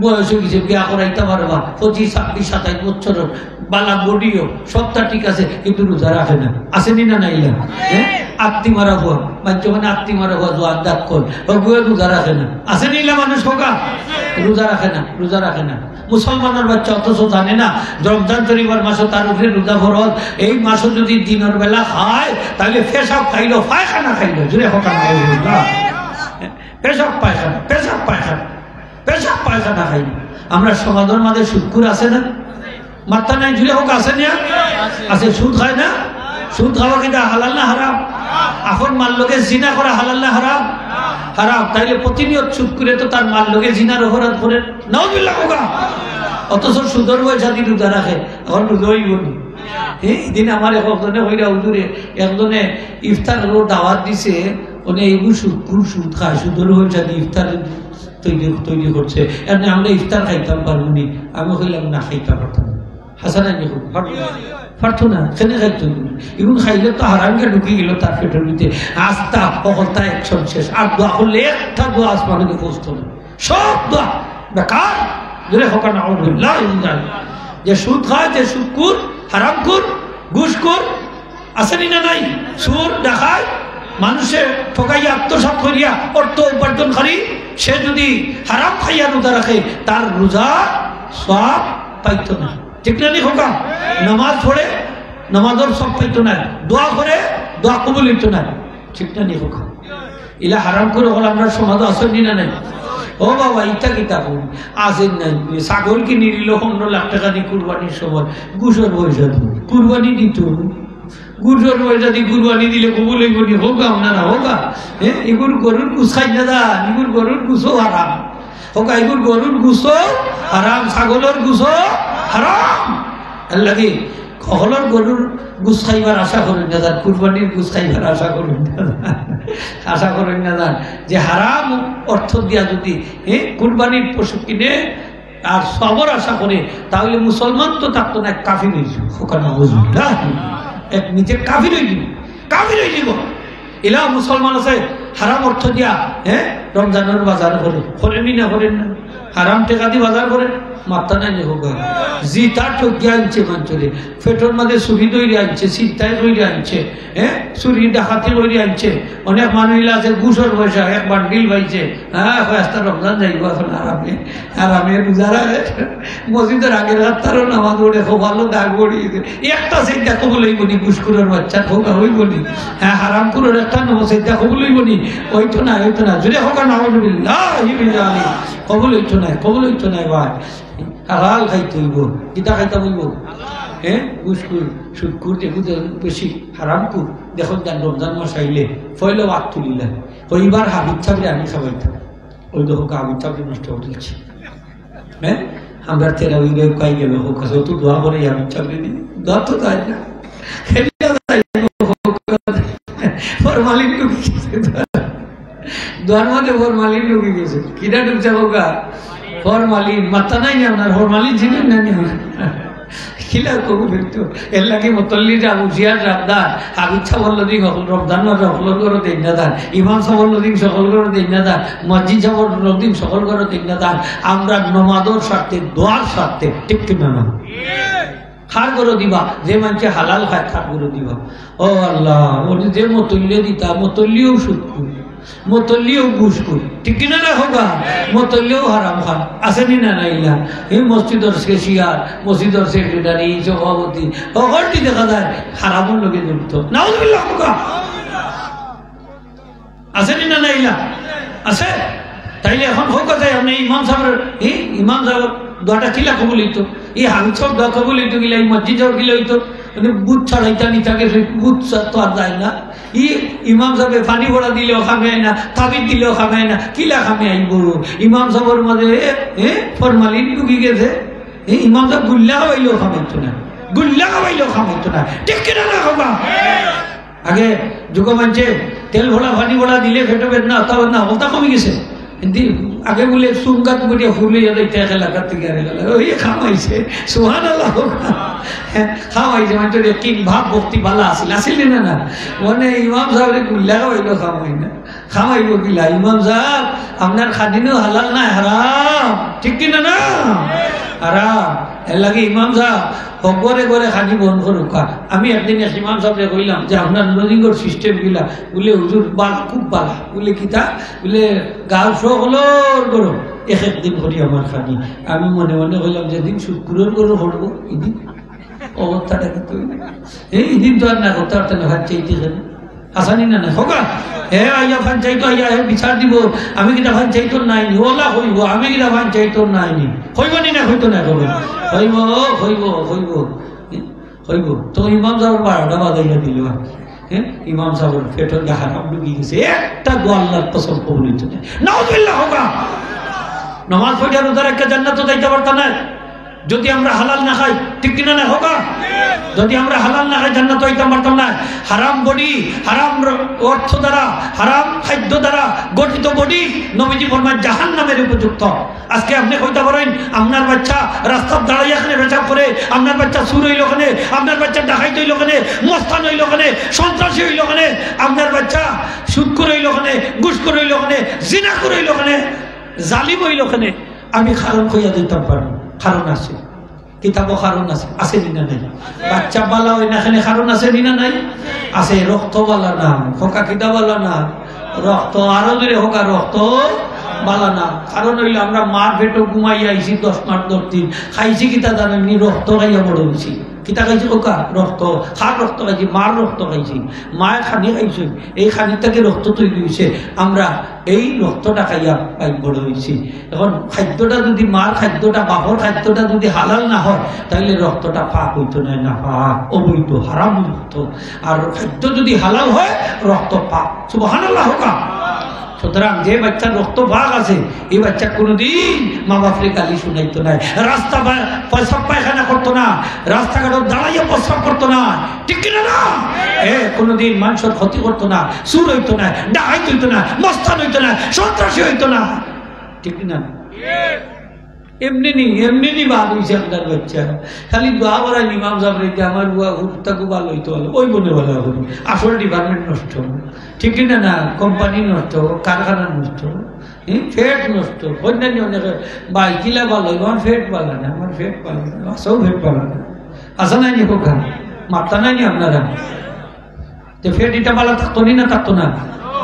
বয়স হয়ে গেছে বিয়া করাইতে পারবা 25-26-27 বছর বালা বডিও সবটা ঠিক আছে কিন্তু রোজা রাখে না আসেনি না নাইলা আত্মি মারা হওয়া বাচ্চা মানে আত্মি মারা হওয়া জোয়ার দাগ কর রোজা রাখে না আসেনি মানুষ হোকা রোজা রাখে না মুসলমানের বাচ্চা অথচ জানে না রমজান শরীফের মাসে তার উপরে রোজা ফরজ এই মাসে যদি দিনের বেলা খায় তাহলে পেশাব খাইলো পায়খানা খাইলো জুড়ে হোকা না পেশাব পায়খানা খাইলো আমরা সমাজের মাঝে সুদকুর আছে না মাত্রা নাই জুড়ে হোক আছে না আছে সুদ খায় না সুদ খাওয়া কিনা হালাল না হারাম এখন মাল লোকে জিনা করা হালাল না হারাম তাইলে প্রতিনিয়ত সুদ করে তো তার মাল লোকে জিনার অপরাধ করে নাউজুবিল্লাহ হোকা অথচ সুদর পয়সা দিয়ে রোজা রাখে এখন রোজাই বলি এইদিন আমার একজনে হইরা হুজুরে একজনে ইফতার দাওয়াত দিছে উনি এইগুলো সুদ খায় সুদর পয়সা দিয়ে ইফতার তৈরি করছে এমনি আমরা ইফতার খাইতাম পারবো নি আমি কইলাম না খাইতাম পারতাম হাসান পারতো না সেনে খাইতো এগুলো খাইলে তো হারামকে ঢুকে গেল তার পেটের ভিতরে আস্তা অকলতা একশন শেষ আর দোয়া করলে একটা দোয়া আসমানকে পৌঁছতো না সব দোয়া বেকার দূরে হোক না যে সুদ খায় যে সুদকুর হারামকুর ঘুষকুর আসেনি না নাই সুর দেখায় মানুষের ঠকাইয়া আত্মসাৎ করিয়া অর্থ উপার্জনকারী সে যদি হারাম খাইয়া রোজা রাখে তার রোজা সব পাইত না ঠিক না হোকা নামাজ পড়ে নামাজের সব পাইত না দোয়া করে দোয়া কবুল হইত না ঠিক না হোকা ইলা হারাম করে হল আমরা সমাজ আসেনি না নাই ও বাবা ইটা কিতা করি আসেন নাই ছাগল কিনে নিল 15 লাখ টাকা দিয়ে কুরবানির সময় গুসর পয়সা দিল কুরবানি দিত গুসর পয়সা দিয়ে কুরবানি দিলে কবুল হইব নি হোক আপনারা হোক হ্যাঁ এগুর গরুর গুছ খাই না দা এগুর গরুর গুছও হারাম হোক এগুর গরুর গুছও হারাম ছাগলের গুছও হারাম লাগে হলর গরুর গুছ খাইবার আশা করেন না যান কুরবানির গুছ খাইবার আশা করেন না আশা করেন না যান যে হারাম অর্থ দিয়া যদি কুরবানির পশু কিনে আর সবর আশা করে তাহলে মুসলমান তো থাকতো না কাফির হয়েছিল ওখানে বুঝলি এক নিজের কাফির হয়ে যাব এলা মুসলমান আছে হারাম অর্থ দিয়া রমজানের বাজার করে করেনি না করেন না হারাম টেকা দিয়ে বাজার করে মাথা নাই হোক জি তার ঠকিয়ে আনছে মঞ্চলে পেটর মাঝে চুরি দৈরি আনছে চিন্তায় দৈরি আনছে চুরি ডাকাতি দৈরি আনছে অনেক মানুষ আছে গুসর পয়সা এক বান্ডিল পাইছে হ্যাঁ রমজান যাইব এখন আরামে আরামে গুজারা মসজিদের আগের হাত তারও নামাজ পড়ে খুব ভালো দাগ পড়িয়ে একটা চিন্তা কবল হইব নি ঘুষখোরের বাচ্চা খোকা হইব নি হ্যাঁ হারাম কুরের একটা চিন্তা কবল হইব নি হইতো না যদি হোক না কবল হইতো নাই ভাই হালাল খাইতে হইব কিতা খাইতে হইব ঘুষখোর সুদখোর দেখুন বেশি হারাম কুর দেখুন যান রমজান মাস আইলে ফয়লে বাদ তুলিলেন ওইবার হাবিব চাপড়ে আমি খাবাইতাম ওই দেখো হাবিব চাপড়ে নষ্ট হয়ে গেছে আমরা তেরা ওই কাই গেল হোক তো দোয়া করে হাবিব চাপড়ে দিই দোয়া তো তাই না ফরমালিন ঢুকে গেছে দোয়ার মধ্যে ফরমালিন ঢুকে গেছে কিনা ঢুকছে হোকা ফরমালিন মাথা নাই না আপনার ফরমালিন ছিলেন না খিলা কবু ফিরতো এর লাগে মতল্লিরা উজিয়ার রাবদার আবিচ্ছা বলল দিন রমজান মাসে সকল করে দিন না দান ইমাম সাবল দিন সকল করে দিন না দান মসজিদ সাবল দিন সকল করে দিন না দান আমরা নমাজের স্বার্থে দোয়ার স্বার্থে ঠিক কিনা না খার করে দিবা যে মানুষে হালাল খায় খার করে দিবা ও আল্লাহ ওটি যে মতল্লি দিতা মতল্লিও সুদ করি মতল্লিও ঘুষ করি ঠিক কিনা না হোগা মতল্লিও হারাম খান আসেনি না নাইলা এই মসজিদের কেশিয়ার মসজিদের সেক্রেটারি সভাপতি সকলটি দেখা যায় হারামের লোকে যুক্ত নাউজুবিল্লাহ হোগা আসেনি না নাইলা আছে তাইলে এখন হোক যায় আপনি ইমাম সাহেবের দোয়াটা কিলা কবুল হইতো এই হাংসর দোয়া কবুল হইতো গিলা এই মসজিদ যাওয়ার গিলা হইতো বুথ ছাড়াইতা নিতাকে বুথ তো আর যায় না ইমাম সাহেব পানি ভরা দিলেও খামে না তাবিদ দিলেও খামে না কিলা খামে আইব ইমাম সাহেবের মাঝে ফরমালিন ঢুকি গেছে ইমাম সাহেব গুল্লা খাওয়াইলেও খামাইতো না ঠিক কিনা না খাবা আগে যুগ মানছে তেল ভরা পানি ভরা দিলে ফেটো বেদনা না অবস্থা কমে গেছে আগে বলে চুমকাত বলিয়া ফুলে এলাকার থেকে ওই খামাইছে সুবহানাল্লাহ খাওয়াইছে মানে কি ভাব ভক্তি ভালো আসিল না মানে ইমাম সাহেব গুল্লা খাওয়াইল খামাইব কিলা ইমাম সাহেব আপনার খাদিনও হালাল না হারাম ঠিক কিনা না হারাম এর লাগে ইমাম সাহেব ঘরে ঘরে খানি বন্ধ করুক আমি একদিন ইমাম সাহেবকে কইলাম যে আপনার লজিংয়ের সিস্টেম গিলা বলে হুজুর বালা খুব বালা বলে কিতা বলে গাল সকলর করো একদিন করি আমার খানি আমি মনে মনে কইলাম যেদিন শুক্রের করো করবো এদিন অবস্থাটা কিন্তু এইদিন তো আর না করতে পারতেন হাত চাইতে গেলে আসানি না হোকা আইয়া ফান চাইতো আইয়া বিচার দিব আমি কিনা ফান চাইতো নাইনি ওলা হইব আমি কিনা ফান চাইতো নাইনি হইব নি না হইতো না হইব তো ইমাম সাহেব 12টা বাজাইয়া দিল ইমাম সাহেবের পেটের হারাম ঢুকি গেছে একটা দোয়া আল্লাহর কসম কবুল হইতো না নাউজুবিল্লাহ হোকা নামাজ পড়ে রোজা রেখে জান্নাতে যাইতে পারতাম না যদি আমরা হালাল না খাই ঠিক কিনা না হোকা যদি আমরা হালাল না খাই জান্নাত হইতে পারতাম না হারাম বডি হারাম অর্থ দ্বারা হারাম খাদ্য দ্বারা গঠিত বডি নবীজি ফরমান জাহান্নামের উপযুক্ত আজকে আপনি কইতে পারেন আপনার বাচ্চা রাস্তার দাঁড়াইয়া এখানে পেশাব করে আপনার বাচ্চা চুর হইল ওখানে আপনার বাচ্চা ডাকাইত হইল ওখানে মস্তান হইল ওখানে সন্ত্রাসী হইল ওখানে আপনার বাচ্চা সুদখোর হইল ওখানে ঘুষখোর হইল ওখানে জিনাখোর হইল ওখানে জালিম হইল ওখানে আমি কারণ কইয়া দিতে পারবো কারণ আছে কিতাবও কারণ আছে না নাই বাচ্চা বালা ওই না এখানে কারণ আছে না নাই আছে রক্ত বালা না হোকা কিতাব বালা না রক্ত আরো দূরে হোকা রক্ত বালা না কারণ হইলে আমরা মার পেটও ঘুমাইয়া আইছি 10 মাস 10 দিন খাইছি কিতা জানেননি রক্ত খাইয়া বড় হয়েছি কিতা খাইছি ওকা রক্ত খার রক্ত খাইছি মার রক্ত খাইছি মায়ের খানি খাইছি এই খানির থেকে রক্ত তৈরি হয়েছে আমরা এই রক্তটা খাইয়া পাই বড় হয়েছি এখন খাদ্যটা যদি মার খাদ্যটা বাপর খাদ্যটা যদি হালাল না হয় তাহলে রক্তটা পাক হইতো না পাক অবৈধ হারাম রক্ত আর খাদ্য যদি হালাল হয় রক্ত পাক সুবহানাল্লাহ হোক। সুতরাং যে বাচ্চার রক্ত ভাগ আছে এই বাচ্চা কোনোদিন মা বাপরে গালি শুনাইতো না, রাস্তা প্রস্রাব পায়খানা করতো না, রাস্তাঘাট দাঁড়াইয়া প্রস্রাব করতো না, ঠিক কিনা না? কোনোদিন মানুষের ক্ষতি করতো না, সুর হইতো না, ডাকাইত হইতো না, মস্তান হইতো না, সন্ত্রাসী হইতো না, ঠিক কিনা? এমনি বাদ হয়েছে আপনার বাচ্চা। খালি দোয়া করায় ইমাম সাহেব রেখে আমার বুয়া হুরতাকে ভালো হইতে হলো ওই বলে ভালো হলো, আসল ডিপার্টমেন্ট নষ্ট, ঠিক কিনা না? কোম্পানি নষ্ট, কারখানা নষ্ট, ফেট নষ্ট, অন্যান্য অনেক ভাই কিলা ভালো হইব আমার ফেট পালা না, আমার ফেট পালা না, আসেও ফেট পালা না, আসা নাই নি কোকা মাত্রা নাই নি আপনারা? তো ফেট এটা ভালো থাকতো নি না থাকতো না?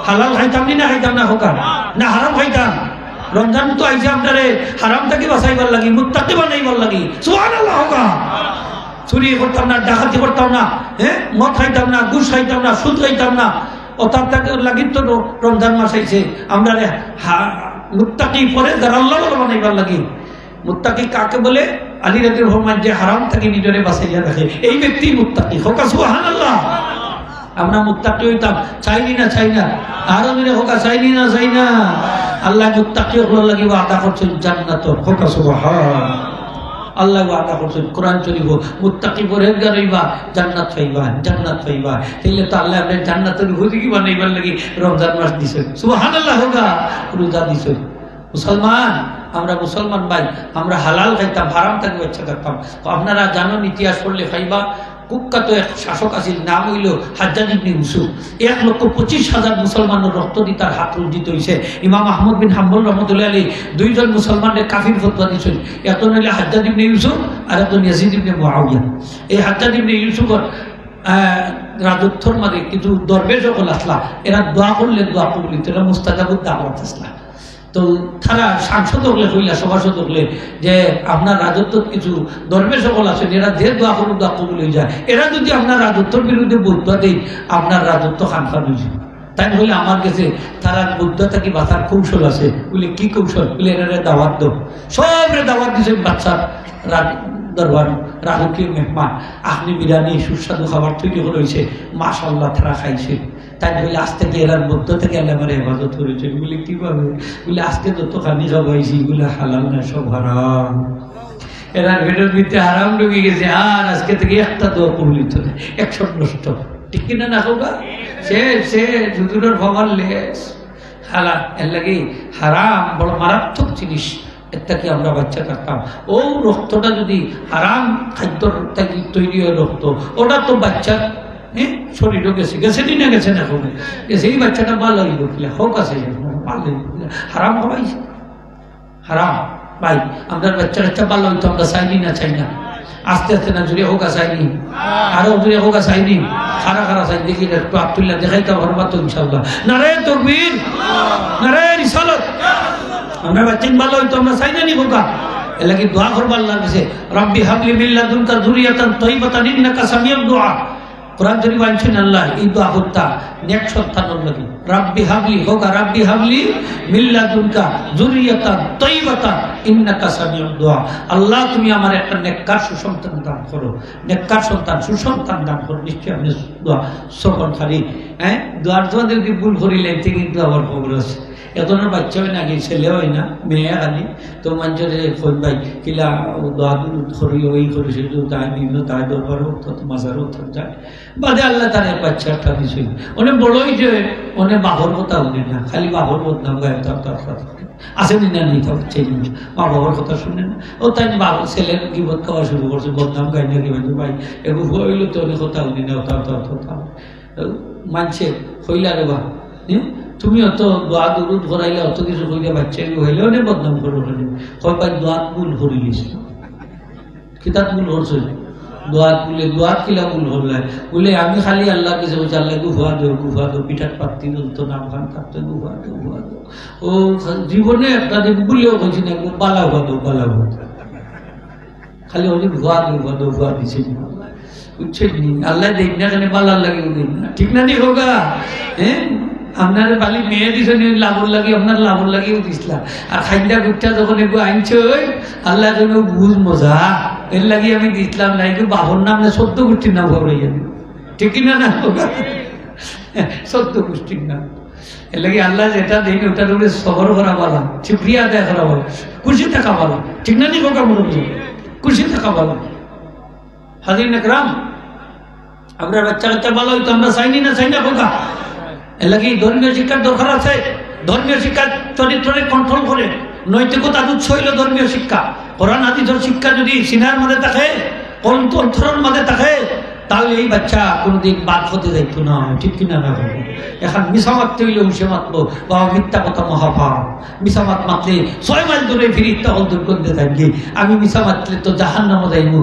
হালাল খাইতাম নি না খাইতাম না কোকা? না হারাম খাইতাম? রমজান তো আইসে আপনারে হারাম থেকে বাঁচাইবার লাগি, মুত্তাকি বানাইবার লাগি, সুবহানাল্লাহ হোক। চুরি করতাম না, ডাকাতি করতাম না, মদ খাইতাম না, ঘুষ খাইতাম না, সুদ খাইতাম না, ওটার লাগি তো রমজান মাস আইছে আমরা মুত্তাকি পরে যারা আল্লাহ বলে বানাইবার লাগি। মুত্তাকি কাকে বলে? আলী রাদিয়াল্লাহু আনহু যে হারাম থেকে নিজরে বাঁচাইয়া রাখে এই ব্যক্তি মুত্তাকি হোক, সুবহানাল্লাহ। আমরা মুত্তাকি হইতাম চাইনি না, চাই না, আরো দিনে হোক চাইনি না, চাই না। আল্লাহ মুত্তাকি হলো লাগি ওয়াদা করছেন জান্নাত, হোক সুবহান। আল্লাহ ওয়াদা করছেন কোরআন শরীফ, মুত্তাকি পরহেজগার হইবা জান্নাত পাইবা, জান্নাত পাইবা। তাইলে তো আল্লাহ আপনার জান্নাতের হুজুরি বানাইবার লাগি রমজান মাস দিছেন, সুবহানাল্লাহ হোক, রোজা দিছেন। মুসলমান, আমরা মুসলমান ভাই, আমরা হালাল খাইতাম, হারাম থেকে বাচ্চা থাকতাম। আপনারা জানেন ইতিহাস পড়লে খাইবা কুখ্যাত এক শাসক আছিল, নাম হইল হাজ্জাজ ইবনে ইউসুফ। 1,25,000 মুসলমানের রক্ত দিয়ে তার হাত রঞ্জিত হয়েছে। ইমাম আহমদ বিন হাম্বল রহমতুল্লাহ আলাইহি দুইজন মুসলমানের কাফির ফতোয়া দিয়েছেন, একজন হইল হাজ্জাজ ইবনে ইউসুফ আর একজন ইয়াজিদ ইবনে মুআবিয়া। এই হাজ্জাজ ইবনে ইউসুফের রাজত্বর মাঝে কিছু দরবেশ সকল আসলা, এরা দোয়া করলে দোয়া কবুল হইত, এরা মুস্তাজাবুদ দাওয়াত আসলা। তো তারা সাংসদ হলে হইলা, সভাসদ হলে যে আপনার রাজত্ব কিছু দরবেশ সকল আছেন, এরা যে দোয়া করুন দোয়া কবুল হয়ে যায়, এরা যদি আপনার রাজত্বর বিরুদ্ধে বৌদ্ধ দেয় আপনার রাজত্ব খানখান হয়ে যায়। তাই বলে আমার কাছে তারা বৌদ্ধ থাকি বাঁচার কৌশল আছে। বলে কি কৌশল? বলে এরা দাওয়াত দো, সবরে দাওয়াত দিয়েছেন বাচ্চার দরবার, রাজকীয় মেহমান, আপনি বিরিয়ানি সুস্বাদু খাবার তৈরি করে হয়েছে, মাশাআল্লাহ তারা খাইছে। তাই বলে আজ থেকে এরার মধ্য থেকে আল্লাহ আমার হেফাজত করেছে। বলে কিভাবে? বলে আজকে যত খানি খাবাইছি এগুলো হালাল না, সব হারাম। এরার ভেতর ভিতরে হারাম ঢুকে গেছে, আর আজকে থেকে একটা দোয়া কবুলিত না, 100 নষ্ট, ঠিক কিনা না হোকা? সে হুজুরের ভগবান লেস হালা, এর লাগে হারাম বড় মারাত্মক জিনিস। এটা কি আমরা বাচ্চা থাকতাম, ও রক্তটা যদি হারাম খাদ্য তৈরি হয় রক্ত, ওটা তো বাচ্চা শরীরও গেছে, গেছে না গেছে না, গেছে। এই বাচ্চাটা ভালো হইব কিলা হোক আছে, হারাম হবাইছে, হারাম ভাই। আমাদের বাচ্চা বাচ্চা ভালো হইতো, আমরা চাইনি না, চাই না। আস্তে আস্তে না জুড়ে হোক চাইনি, আরো জুড়ে হোক চাইনি, খারা খারা চাই দেখি একটু আব্দুল্লাহ দেখাইতে পারবা তো ইনশাআল্লাহ। নারে তাকবীর, নারে রিসালাত। আমরা বাচ্চা ভালো হইতো, আমরা চাই না নি হোকা। এর লাগি দোয়া করবার লাগছে, রব্বি হাবলি মিন লাদুনকা যুররিয়াতান তাইয়্যিবাতান ইন্নাকা সামিউদ দুআ। কোরআন শরীফ আনছেন আল্লাহ এই দোয়া করতা নেক সন্তানের লাগি, রাব্বি হাবলি হোক, রাব্বি হাবলি মিন লাদুনকা যুররিয়াতান তাইয়্যিবাতান ইন্নাকা সামিউদ দুআ। আল্লাহ তুমি আমার একটা নেককার সুসন্তান দান করো, নেককার সন্তান সুসন্তান দান করো। নিশ্চয়ই আপনি দোয়া শ্রবণকারী, দোয়ার তোমাদের কি ভুল করিলেন কিন্তু আবার খবর আছে। এখনের বাচ্চা হয় না, ছেলে হয় না, মেয়ে খালি। তো মানুষের ভাই কিলা দোয়া করি, ওই করেছে তাই বিভিন্ন তাই দরবার হোক, মাজার হোক যায় বাদে আল্লাহ তার এক বাচ্চা একটা দিয়েছিল। অনেক বড়ই যে অনেক বাবর কথা শুনে না, খালি বাবর বদনাম গায়ে তার কথা আসেনি না, নেই থাকছে মা বাবার কথা শুনে না। ও তাই বাবা ছেলের গিবত খাওয়া শুরু করছে, বদনাম গাই না কি ভাই এগুলো হইলো তো অনেক কথা শুনি না, মানছে হইলা রে বা তুমি অত দোয়া দুরুদ করাইলে অত কিছু কইলে বাচ্চা হইলে অনেক বদনাম করবো। কয় দোয়াত ভুল করিলিস, কিতাব ভুল করছে, দোয়াত বলে দোয়াত কিলা ভুল করলে বলে আমি খালি আল্লাহ কিছু বলছি, আল্লাহ গুফা দো পিঠার পাত্তি তো নাম খান থাকতে গুফা দো। ও জীবনে একটা দিন বললেও বলছি না, বালা ভুয়া দো, বালা ভুয়া, খালি ওই ভুয়া দো দিছে। বুঝছেন নি? আল্লাহ দেখ না কেন পালার লাগে দেখ না, ঠিক না নি হোগা? হ্যাঁ, আপনার বালি মেয়ে দিছে লাভর লাগে, আপনার লাভর লাগেও দিসলাম। আর খাইন্দা গুটটা যখন এগু আনছে ওই আল্লাহ যেন বুঝ মজা এর লাগে আমি দিসলাম না, একটু বাবর নাম না 14 গোষ্ঠীর নাম ঘবরাই যাবে, ঠিক কিনা না হোগা? 14 গোষ্ঠীর নাম। এর লাগে আল্লাহ যেটা দেন ওটার উপরে সবর করা বলা, শুকরিয়া আদায় করা বলা, খুশি থাকা বলা, ঠিক না নি হোগা? মনে করছি খুশি থাকা বলা। হাজির একরাম, আমরা বাচ্চা কাচ্চা ভালো হইতো আমরা চাইনি না, চাই না হোগা? এর লাগে ধর্মীয় শিক্ষার দরকার আছে। ধর্মীয় শিক্ষা চরিত্রে কন্ট্রোল করে, নৈতিকতার উৎস হইল ধর্মীয় শিক্ষা। কোরআন হাদিসের শিক্ষা যদি সিনার মধ্যে থাকে, অন্তরের মধ্যে থাকে, তাহলে এই বাচ্চা কোনোদিন বাদ হতে যাইত না, ঠিক কিনা না? এখন মিশা মারতে হইলে উসে মাতলো, বাবা মিথ্যা কথা মহাপাপ। মিশা মাতলে 6 মাইল দূরে ফিরি তখন দূর করতে থাকি। আমি মিশা মাতলে তো জাহান নামও যাইব,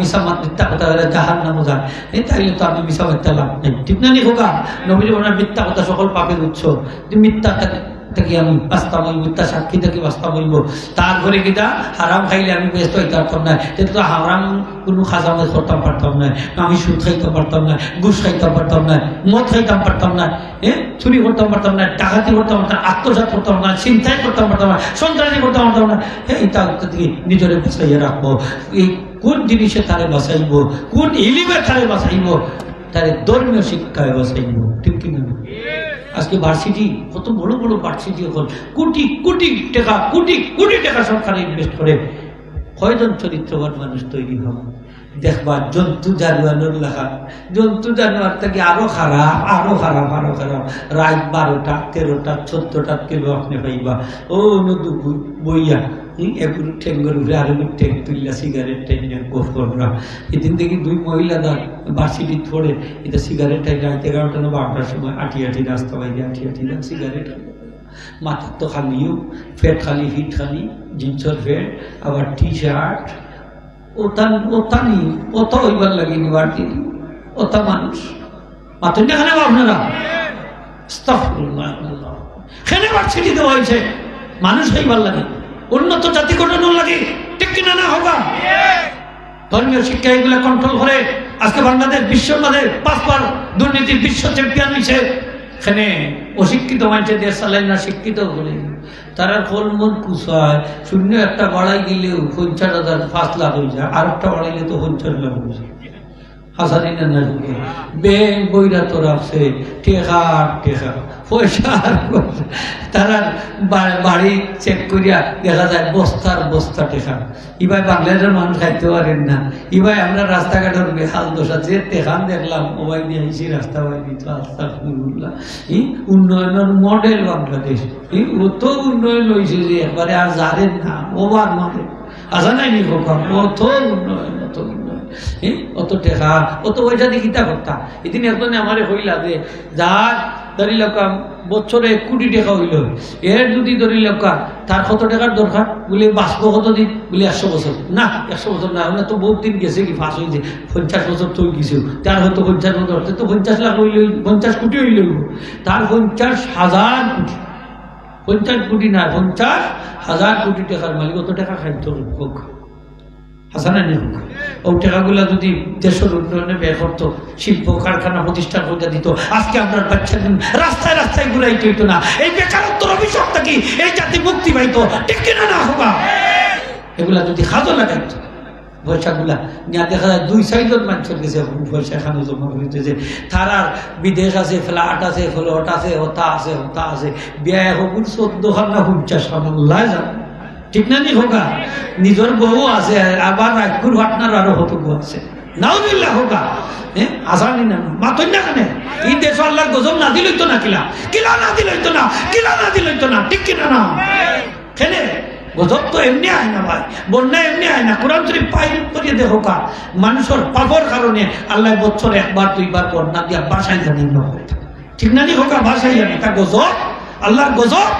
মিশা মিথ্যা কথা বলে জাহান নামও যায়, তাইলে তো আমি মিশা মারতে লাভ নেই, ঠিক না নি হোগা? নবীর ওনার মিথ্যা কথা সকল পাপের উৎস। মিথ্যা থেকে আমি বাস্তা বলবো, মিথ্যা সাক্ষী থেকে বাস্তা বলবো। তারপরে কিনা হারাম খাইলে আমি ব্যস্ত হইতে পারতাম না, কিন্তু হারাম কোনো খাজা মাছ করতাম পারতাম না, আমি সুদ খাইতে পারতাম না, ঘুষ খাইতে পারতাম না, মদ খাইতাম পারতাম না, চুরি করতাম পারতাম না, ডাকাতি করতাম পারতাম, আত্মসাৎ করতাম না, চিন্তাই করতাম পারতাম না, সন্ত্রাসী করতাম পারতাম না। এটা থেকে নিজের বাঁচাইয়া রাখবো। এই কোন জিনিসে তারে বাঁচাইব, কোন ইলিমে তারে বাঁচাইব, তারে ধর্মীয় শিক্ষায় বাঁচাইব, ঠিক কিনা? আজকে ভার্সিটি, কত বড় বড় ভার্সিটি, এখন কোটি কোটি টাকা, কোটি কোটি টাকা সরকার ইনভেস্ট করে। কয়জন চরিত্রবান মানুষ তৈরি হয় দেখবা? জন্তু জানোয়ারের লেখা, জন্তু জানোয়ার থেকে আরো খারাপ, আরো খারাপ, আরো খারাপ। রাত 12টা 13টা 14টা কেলো আপনি পাইবা ও নদু বইয়া এগুলো ঠেঙ্গর উঠে আর ঠেং তুললা সিগারেট টাইনে গোফররা। এদিন দেখি 2 মহিলা দাঁড় ভার্সিটি পড়ে, এটা সিগারেট টাইনে রাত 11টা না 12টার সময় আটি রাস্তা বাইরে আটি সিগারেট। মাথার তো খালিও ফ্যাট, খালি হিট, খালি জিন্সের ফ্যাট, আবার টি শার্ট। ওতানি ওত হইবার লাগেনি বাড়তি, ওতা মানুষ মাথুন না খানে আপনারা খেনে ভার্সিটি দেওয়া হয়েছে, মানুষ হইবার লাগে, উন্নত জাতি গঠন লাগে, ঠিক কিনা না হোগা? ধর্মীয় শিক্ষা এগুলা কন্ট্রোল করে। আজকে বাংলাদেশ বিশ্বের মধ্যে 5 বার দুর্নীতির বিশ্ব চ্যাম্পিয়ন হয়েছে। এখানে অশিক্ষিত মানুষের দেশ চালাই না, শিক্ষিত বলে তারা ফল মন পুষায়। শূন্য একটা বাড়াই গেলেও 50,000 5 লাখ হয়ে যায়, আর একটা বাড়াইলে তো 50 লাখ হয়ে যায়। হাসানি না ব্যাংক বইরা তো রাখছে, টেকা টেকা পয়সা, তারা বাড়ি চেক করিয়া দেখা যায় বস্তার বস্তা টেকা। ইবাই বাংলাদেশের মানুষ খাইতে পারেন না। ইবাই আমরা রাস্তাঘাটের বেহাল দশা, যে টেকান দেখলাম মোবাইল নিয়ে আইসি রাস্তা বাইরে, উন্নয়নের মডেল বাংলাদেশ। অত উন্নয়ন হয়েছে যে একবারে আর জানেন না, ওভার মডেল আসা নাই নি কখন, অত উন্নয়ন, অত উন্নয়ন, অত টেকা, অত পয়সা দিয়ে কিতা করতাম। এদিন একজনে আমার হইলা যে যার ধরি লোকাম বছরে 1 কোটি টাকা হইল, এর যদি ধরি লোকা তার কত টাকার দরকার বলে বাঁচব কতদিন বলে 100 বছর। না 100 বছর না, ওনার তো বহুত দিন গেছে, কি ফাঁস হয়েছে 50 বছর তো গেছে, তার হয়তো 50 বছর, তো 50 লাখ হইলে 50 কোটি হইল, তার 50,000 কোটি, 50 কোটি না 50,000 কোটি টাকার মালিক। অত টাকা খাইতো হোক হাসানা নেই হোক, ও টাকাগুলা যদি দেশের উন্নয়নে ব্যয় করতো, শিল্প কারখানা প্রতিষ্ঠান করে দিত, আজকে আমরা বাচ্চা রাস্তায় রাস্তায় ঘুরাইতে হইতো না। এই বেকারত্বের অভিশাপ থেকে এই জাতি মুক্তি পাইতো, ঠিক কিনা না হোগা? এগুলা যদি খাজো লাগাইতো, পয়সাগুলা নিয়ে দেখা যায় 2-4 মানুষের কাছে পয়সা এখানে জমা করিতেছে। তারা বিদেশ আছে, ফ্ল্যাট আছে, ফ্লট আছে, হতা আছে, হতা আছে, বিয়ে হোক 14 খান না 50 খান যান, ঠিক না নি হোগা? নিজের বউ আছে, আবার রাজপুর ঘটনার আরো হত বউ আছে, নাউজুবিল্লাহ হোগা। আসানি না মাতই না কেন? এই দেশ আল্লাহর গজব না দিল হইতো না, কিলা কিলা না দিল হইতো না, কিলা না দিল হইতো না, ঠিক কিনা না? খেলে গজব তো এমনি আয় না ভাই, বন্যা এমনি আয় না। কোরআন শরীফ পাইল করিয়ে দেখো কা, মানুষের পাপর কারণে আল্লাহ বছরে 1বার 2বার বন্যা দিয়া বাসায় জানি না, ঠিক না নি হোগা? বাসায় জানি তা গজব, আল্লাহর গজব।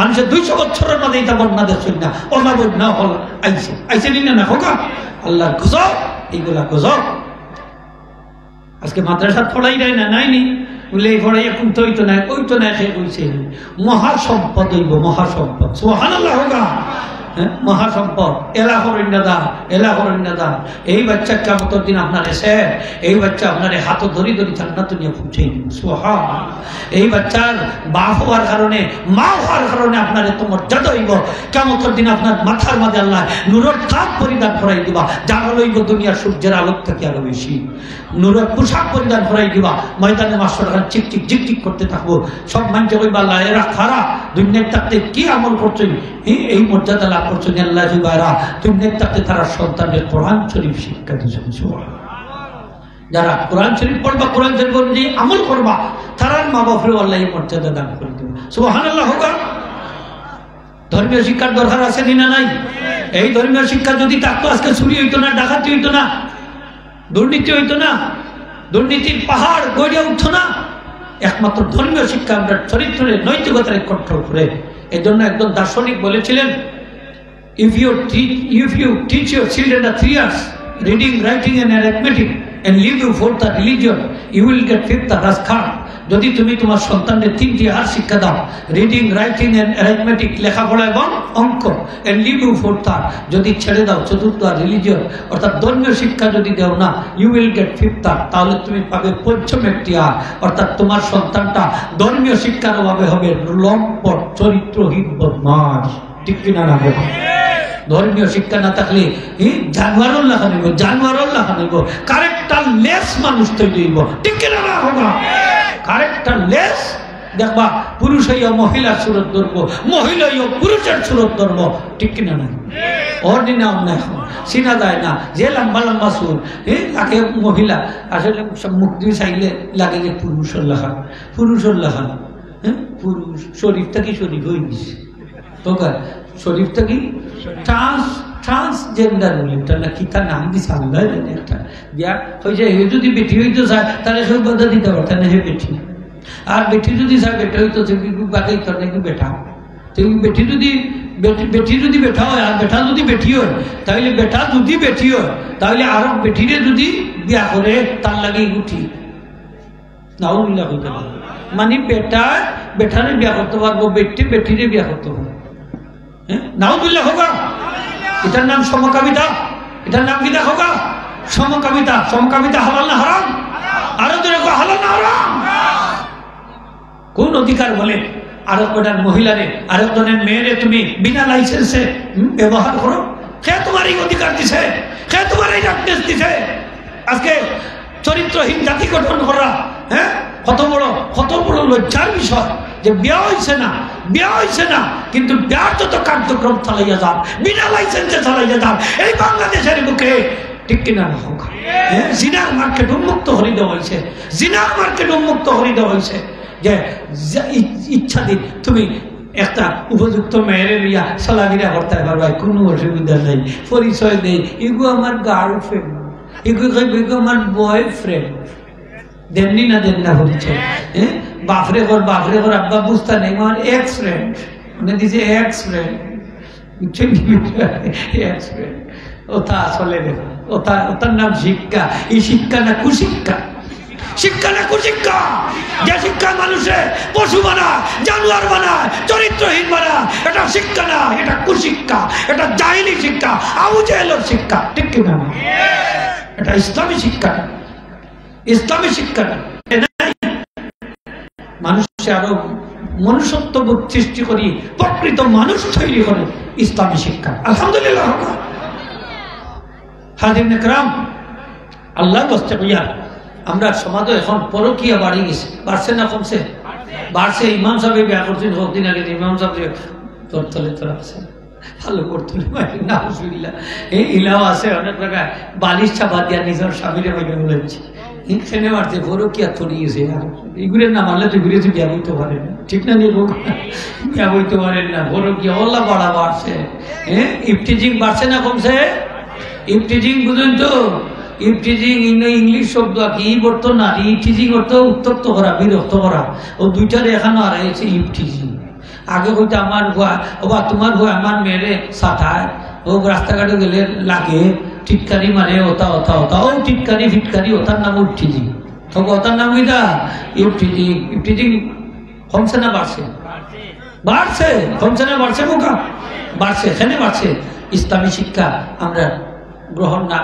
মানুষের 200 বছরের মধ্যে এটা বন্যা দেখছেন না, ওলা বন্যা হল আইছে, আইছে নি না হোগা? আল্লাহর গজব, এইগুলা গজব। আজকে মাদ্রাসা পড়াই দেয় না, নাইনি বলে এই পড়াই এখন তো হইতো না, ওই তো না, সে কইছে মহাসম্পদ হইব, মহাসম্পদ। সুবহানাল্লাহ হোগা। মহাসম্পদ, এলাহরণ্যদান। এই বাচ্চা কিয়ামতের দিন আপনার এসে এই বাচ্চা আপনার হাত ধরি ধরি জান্নাত নিয়ে পৌঁছে দিন। সুবহানাল্লাহ। এই বাচ্চার বাপ হওয়ার কারণে, মা হওয়ার কারণে আপনার এত মর্যাদা হইব। কিয়ামতের দিন আপনার মাথার মাঝে আল্লাহ নূরের তাজ পরিধান করাই দিবা, যার হইব দুনিয়ার সূর্যের আলোক থেকে আরো বেশি। নূরের পোশাক পরিধান করাই দিবা, ময়দানে মাস্টার চিকচিক ঝিকঝিক করতে থাকবো। সব মানুষ কইবা আল্লাহ এরা খারা, দুনিয়ার থাকতে কি আমল করছেন, এই মর্যাদা লাভ করছেন। আল্লাহ জুবাইরা দুনিয়ার থাকতে তারা সন্তানের কোরআন শরীফ শিক্ষা দিয়েছেন। যারা কোরআন শরীফ পড়বা, কোরআন শরীফ অনুযায়ী আমল করবা, তারার মা বাপরেও আল্লাহ এই মর্যাদা দান করে দেবে। সুবহানাল্লাহ। হোক। ধর্মীয় শিক্ষার দরকার আছে না নাই? এই ধর্মীয় শিক্ষা যদি থাকতো আজকে চুরি হইতো না, ডাকাতি হইতো না, দুর্নীতি হইতো না, দুর্নীতির পাহাড় গড়ে উঠতো না। একমাত্র ধর্মীয় শিক্ষা আমরা চরিত্রের নৈতিকতার কন্ট্রোল করে। এই জন্য একজন দার্শনিক বলেছিলেন, if you teach your children at 3 years reading, writing and arithmetic and leave you for the religion, you will get 5th rascal. যদি তুমি তোমার সন্তানদের 3টি আর শিক্ষা দাও, রিডিং, রাইটিং এন্ড অ্যারিথমেটিক, লেখাপড়া এবং অঙ্ক, এন্ড লিভ ইউ ফর তার, যদি ছেড়ে দাও 4th আর রিলিজিয়ন অর্থাৎ ধর্মীয় শিক্ষা যদি দাও না, ইউ উইল গেট 5th আর, তাহলে তুমি পাবে 5ম একটি আর। অর্থাৎ তোমার সন্তানটা ধর্মীয় শিক্ষার অভাবে হবে লম্পট, চরিত্রহীন, বদমাশ। ঠিক কিনা না? ধর্মীয় শিক্ষা না থাকলে জানোয়ারও লেখা নিব, জানোয়ারও লেখা নিব, ক্যারেক্টার লেস মানুষ তৈরি হইব। ঠিক কিনা না? হোক। ক্যারেক্টার লেস দেখবা, পুরুষ হইয়া মহিলার সুরত ধরবো, মহিলা হইয়া পুরুষের সুরত ধরবো। ঠিক কিনা না? অর্ডিনাম না, এখন চিনা যায় না যে লম্বা লম্বা সুর লাগে মহিলা, আসলে মুক্তি চাইলে লাগে যে পুরুষের লেখা, পুরুষের লেখা। পুরুষ শরীফটা কি শরীফ হয়ে গেছে তো, শরীফটা কি ট্রান্সজেন্ডার বলে না কি তার নাম দিছে আল্লাহ জানে। একটা বিয়া হয়েছে, যদি বেটি হইতে চায় তাহলে সব বাধা দিতে পারত না, হে বেটি। আর বেটি যদি চায় বেটা হইতো বাকি তোর নাকি বেটা। বেটি যদি বেটা হয় আর বেটা যদি বেটি হয়, তাহলে বেটা যদি বেটি হয় তাহলে আরো বেটিরে যদি বিয়া করে তার লাগে উঠি নাউল্লাহ হইতে পারে। মানে বেটারে বিয়া করতে পারবো, বেটিরে বিয়া করতে পারবো। নাউজুবিল্লাহ হোগা। এটার নাম সমকামিতা। এটার নাম কি দেখো? সমকামিতা। সমকামিতা হালাল না হারাম? আরো ধরে হালাল না হারাম? কোন অধিকার বলে আরেকজনের মহিলারে, আরেকজনের মেয়েরে তুমি বিনা লাইসেন্সে ব্যবহার করো? কে তোমার এই অধিকার দিছে? কে তোমার এই রাইটনেস দিছে? আজকে চরিত্রহীন জাতি গঠন করা, কত বড় লজ্জার বিষয় যে বিয়া হয়েছে না, কিন্তু বিয়ার যত কার্যক্রম চালাইয়া যান, বিনা লাইসেন্সে চালাইয়া যান এই বাংলাদেশের বুকে। ঠিক কিনা? জিনার মার্কেট উন্মুক্ত হয়ে দেওয়া হয়েছে, জিনার মার্কেট উন্মুক্ত হয়ে দেওয়া হয়েছে। যে ইচ্ছাদিন তুমি একটা উপযুক্ত মেয়ের লইয়া চলাফেরা করতে পারবা, কোনো অসুবিধা নেই, পরিচয় নেই। এগু আমার গার্লফ্রেন্ড, এগু আমার বয়ফ্রেন্ড। দেননি না দেন না পরিচয়? বাপরে ঘর আব্বা বুঝতা নেই, আমার এক্স ফ্রেন্ড, মানে দিছে এক্স ফ্রেন্ড। ওটা আসলে ওটার নাম শিক্ষা। এই শিক্ষা না কুশিক্ষা? শিক্ষা না কুশিক্ষা? যে শিক্ষা মানুষে পশু বানায়, জানোয়ার বানায়, চরিত্রহীন বানায়, এটা শিক্ষা না, এটা কুশিক্ষা, এটা জাহিলি শিক্ষা, আবু জেহেলের শিক্ষা। ঠিক কিনা? এটা ইসলামী শিক্ষা, ইসলামী শিক্ষা না। মানুষে আরো মনুষ্যত্ববোধ সৃষ্টি করি, প্রকৃত মানুষ তৈরি করে ইসলামী শিক্ষা। আলহামদুলিল্লাহ। হাজির নেকরাম, আল্লাহ বসতে কইয়া আমরা সমাজে এখন পরকীয়া বাড়ি গেছে, বাড়ছে না কমছে? বাড়ছে। ইমাম সাহেব বিয়া করছেন কতদিন আগে, ইমাম সাহেব তোর তলে তোর আছে ভালো করতে না, এই ইলাও আছে অনেক জায়গায় বালিশ চাপা দিয়া নিজের স্বামীরে বাইরে বলেছে এখানে মারছে পরকীয়া ছড়িয়েছে। এগুলো না মারলে তো ঘুরেছে বিয়া বইতে পারে না। ঠিক না? বিয়া বইতে পারেন না, পরকীয়া ওল্লা বাড়া বাড়ছে। ইফটিজিং বাড়ছে না কমছে? ইফটিজিং বুঝেন তো? ইফটিজিং ইংলিশ শব্দ কি বলতো না, ইফটিজিং অর্থ উত্তপ্ত করা, বিরক্ত করা। ও দুইটারে এখানে আর হয়েছে ইফটিজিং। আগে হইতে আমার ভয়, বা তোমার ভয় আমার মেয়েরে সাঁতায়, ও রাস্তাঘাটে গেলে লাগে টিটকারি মারে, ওটা ওটা ওটা, ও টিটকারি ফিটকারি, ওটার নাম ইফটিজিং। ওটার নাম ওইটা ইফটিজিং। ইফটিজিং কমছে না বাড়ছে? বাড়ছে, কমছে না বাড়ছে বোকা? বাড়ছে, এখানে বাড়ছে। ইসলামী শিক্ষা আমরা গ্রহণ না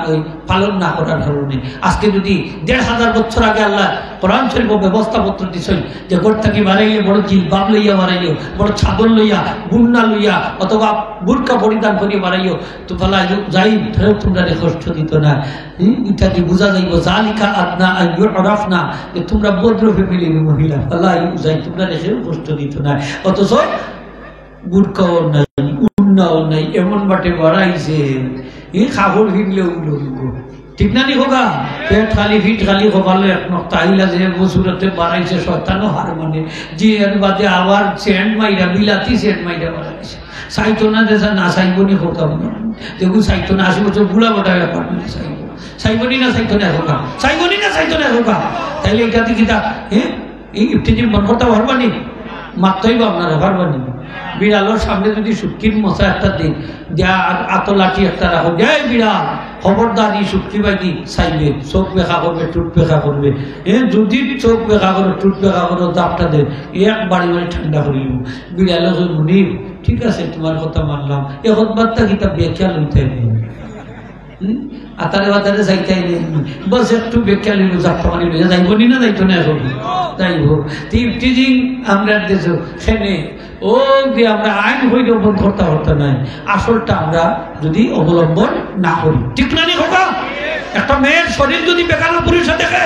পালন না করার কারণে আজকে যদি ১,৫০০ বছর আগে আল্লাহ কোরআন শরীফ ব্যবস্থাপত্র দিচ্ছেন যে ঘর থেকে বাড়াইলে বড় জিলবাব লইয়া বাড়াইও, বড় চাদর লইয়া, বুন্না লইয়া অথবা বুরকা পরিধান করিয়া বাড়াইও, তো ফলা যাই ধরেও তোমরা কষ্ট দিত না। এটা কি বোঝা যাইব জালিকা আদনা আরাফ না যে তোমরা ভদ্র ফ্যামিলির মহিলা, ফলা যাই তোমরা রেখেও কষ্ট দিত না। অথচ বুরকাও নাই, উন্নাও নাই, এমন বাটে বাড়াইছে এই খাবর ফিরলে উল্লঙ্গ। ঠিক না নি হোগা? পেট খালি ফিট খালি হবালো এক নক্তা আইলা যে বছরতে বাড়াইছে শয়তানও হার মানে যে এর বাদে আবার সেন্ট মাইরা বিলাতি সেন্ট মাইরা বাড়াইছে। চাইতো না যে না চাইবনি হোকা দেখুন, চাইতো না ৮০ বছর বুড়া বটা ব্যাপার না, চাইবনি না চাইতো না হোকা, চাইবনি না চাইতো না হোকা। তাইলে এটাতে কিতা এই ইফতিজিম মন করতে পারবানি? মাত্রই বা আপনারা পারবানি? বিড়ালোর সামনে যদি সুটকির মশা একটা দিন যা আতলাঠি একটা রাখো, দেয় বিড়াল খবরদার এই সুটকি বাইকি চাইবে, চোখ বেখা করবে, টুট বেখা করবে। যদি চোখ বেখা করো, টুট বেখা করো, দাপটা দেয় এক বাড়ি বাড়ি ঠান্ডা করিব। বিড়াল মুনির ঠিক আছে তোমার কথা মানলাম, এখন বার্তা কিতা ব্যাখ্যা লইতে নেই, আতারে বাতারে যাইতে নেই, বস একটু ব্যাখ্যা লইল যাত্রা মানি লইয়া যাইব নি না যাইতো না এখন যাইব। টিজিং আমরা দেশ সেনে ও যে আমরা আইন হইলে অবলম্বন করতে হতো নাই, আসলটা আমরা যদি অবলম্বন না করি। ঠিক না নি হোকা? একটা মেয়ের শরীর যদি বেকার পুরুষে দেখে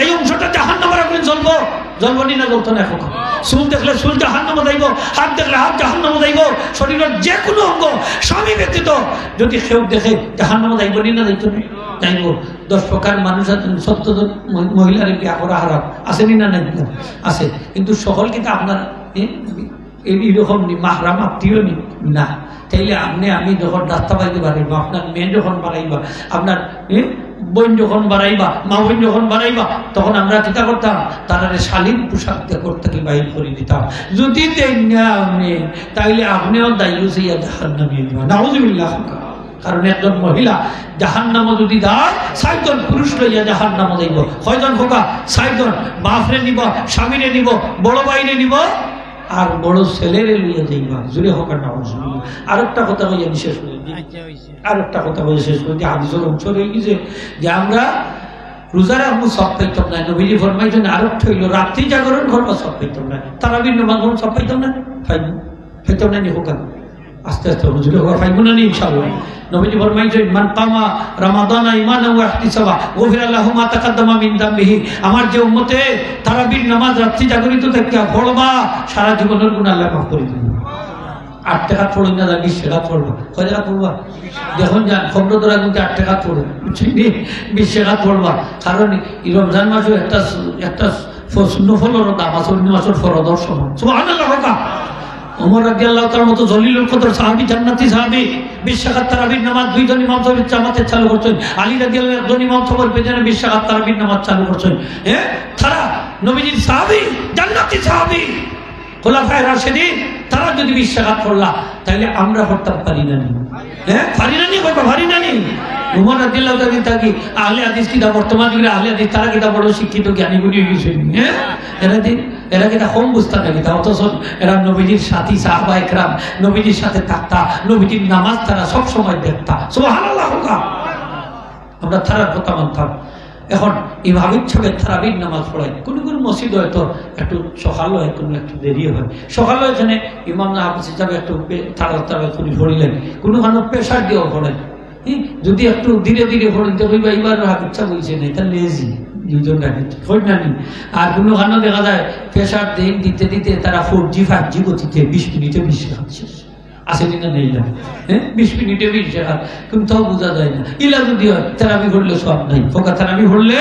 এই অংশটা জাহান্নামের আগুনে জ্বলবো, জ্বলবো নি না জ্বলতো না হোকা? চুল দেখলে চুল জাহান্নামে যাইব, হাত দেখলে হাত জাহান্নামে যাইব, শরীরের যে কোনো অঙ্গ স্বামী ব্যতীত যদি কেউ দেখে জাহান্নামে যাইব নি না যাইতো না? যাইব। 10 প্রকার মানুষ আছেন, 70 জন মহিলার বিয়া করা হারাম আসেনি না? নাই আছে, কিন্তু সকল কিন্তু আপনার এইরকম মাহরাম আত্মীয় না। তাইলে আপনি আমি যখন রাস্তা পাইতে পারিব, আপনার মেয়ে যখন বাড়াইবা, আপনার বোন যখন বাড়াইবা, মা বোন যখন বাড়াইবা, তখন আমরা চিন্তা করতাম তারা শালীন পোশাক করতে বাহির করে দিতাম। যদি দেন না আপনি, তাইলে আপনিও দায়ী সেইয়া জাহান্নামে নাউযুবিল্লাহ। কারণ একজন মহিলা জাহান্নামে যদি যায়, ৬০ জন পুরুষ লইয়া জাহান্নামে যাইব। কয়জন হোকা? ৬০ জন। বাপরে নিব, স্বামীরে নিব, বড় ভাইরে নিব, আর বড় ছেলেরে লইয়া যাইবা। জুড়ে হোক না। আরেকটা কথা কইয়া বিশেষ করে আরেকটা কথা বলে শেষ করে দিয়ে হাদিসের অংশ রয়ে গেছে যে আমরা রোজা রাখবো সব পাইতাম না। নবীজি ফরমাইছেন আরেকটা হইল রাত্রি জাগরণ করবো সব পাইতাম না, তারাবির নামাজ পড়ব সব পাইতাম না, পাইতাম না নি হোক। আস্তে আস্তে হুজুরে হোক পাইবো না নি ইনশাআল্লাহ। নবীজি ফরমাইছেন মান কামা রমাদানা ঈমানান ওয়া ইহতিসাবা গফিরা লাহু মা তাকাদ্দামা মিন যামবিহি। আমার যে উম্মতে তারাবির নামাজ রাত্রি জাগরিত থাকিয়া পড়বা, সারা জীবনের গুনাহ আল্লাহ মাফ করে দিবেন। 8 টাকা পড়ুন না, 20 টাকা পড়বা। কয় টাকা পড়বা? দেখুন যান খবর ধরা কিন্তু 8 টাকা পড়ুন, 20 টাকা পড়বা। কারণ এই রমজান মাসে একটা নফলের দাম আছে, অন্য মাসের ফরজের সমান। সুবহানাল্লাহ। ওমর রাদিয়াল্লাহু তাআলার মতো জলিলুল কদর সাহাবী, জান্নাতি সাহাবী, 20 রাকাত তারাবির নামাজ 2 জন ইমাম সাহেব জামাতে চালু করছেন। আলী রাদিয়াল্লাহু একজন ইমাম সাহেবের পেছনে 20 রাকাত তারাবির নামাজ চালু করছেন। তারা নবীজির সাহাবী, জান্নাতি সাহাবী, খোলাফায়ে রাশিদিন, তারা যদি 20 রাকাত পড়লা, তাহলে আমরা পড়তে পারি না? পারি না নি? কত পারি না নি? ওমর রাদিয়াল্লাহু তাআলা থাকি আহলে হাদিস কিতা বর্তমান যুগে আহলে হাদিস তারা কিতা বড় শিক্ষিত জ্ঞানী গুণী হয়ে গেছে। এরা কিনা কম বুঝতে না কিতা, অথচ এরা নবীজির সাথী সাহাবা একরাম, নবীজির সাথে থাকতা, নবীজির নামাজ তারা সব সময় দেখতা। সুবহানাল্লাহ। আমরা তারার কথা মানতাম। এখন এইভাবে ছবে তারাবির নামাজ পড়ায়। কোনো কোনো মসজিদ হয়তো একটু সকাল হয়, কোনো একটু দেরি হয়। সকালে এখানে ইমাম হাফিজ হিসাবে একটু তারা করে পড়িলেন, কোনোখানে প্রেশার দিয়েও পড়েন। যদি একটু ধীরে ধীরে পড়েন তো এইবার ইচ্ছা বলছে না, এটা লেজি দুজন রাখি খোঁজ না নি। আর কোনোখানে দেখা যায় প্রেশার দিতে দিতে তারা 4G 5G গতিতে 20 মিনিটে 20 খাচ্ছে। আসেনি না? নেই না? 20 মিনিটে 20 টাকা, কিন্তু তাও বোঝা যায় না। ইলা যদি হয় তারাবি পড়লে সব নাই, ফোকা তারাবি পড়লে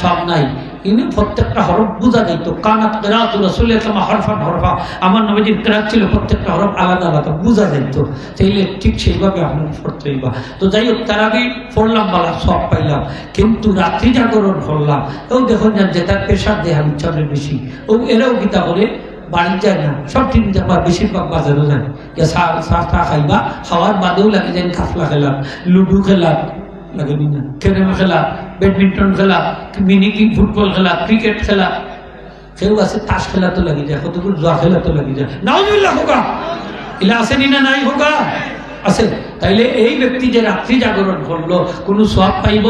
সব নাই। কিন্তু প্রত্যেকটা হরফ বোঝা যাইতো। কানাত কিরাআতু রাসূলিল্লাহ সাল্লাল্লাহু আলাইহি ওয়াসাল্লাম হরফা, আমার নবীজির কিরাত ছিল, প্রত্যেকটা হরফ আলাদা আলাদা বোঝা যাইতো। তাইলে ঠিক সেইভাবে আপনার পড়তে হইবা। তো যাই হোক, তারাবি পড়লাম বালা সব পাইলাম, কিন্তু রাত্রি জাগরণ করলাম। ও দেখুন যে তার প্রেশার দেয় চলের বেশি, ও এরাও গীতা করে বাড়ি যায় না, সব টিভি দেখবা, বেশিরভাগ বাজারও যায়। চা খাইবা, খাওয়ার বাদেও লাগে যায় কাফলা খেলাম, লুডু খেলাম, লাগে না ক্যারেম খেলা, ব্যাডমিন্টন খেলা, মিনি কিং ফুটবল খেলা, ক্রিকেট খেলা, কেউ আছে তাস খেলাতে লাগি যায়, কতগুলো জুয়া খেলাতে লাগি যায়, নাউজুবিল্লাহ হোকা, এলা আসেনি না নাই হোকা আছে। তাইলে এই ব্যক্তি যে রাত্রি জাগরণ করলো কোন সওয়াব পাইব?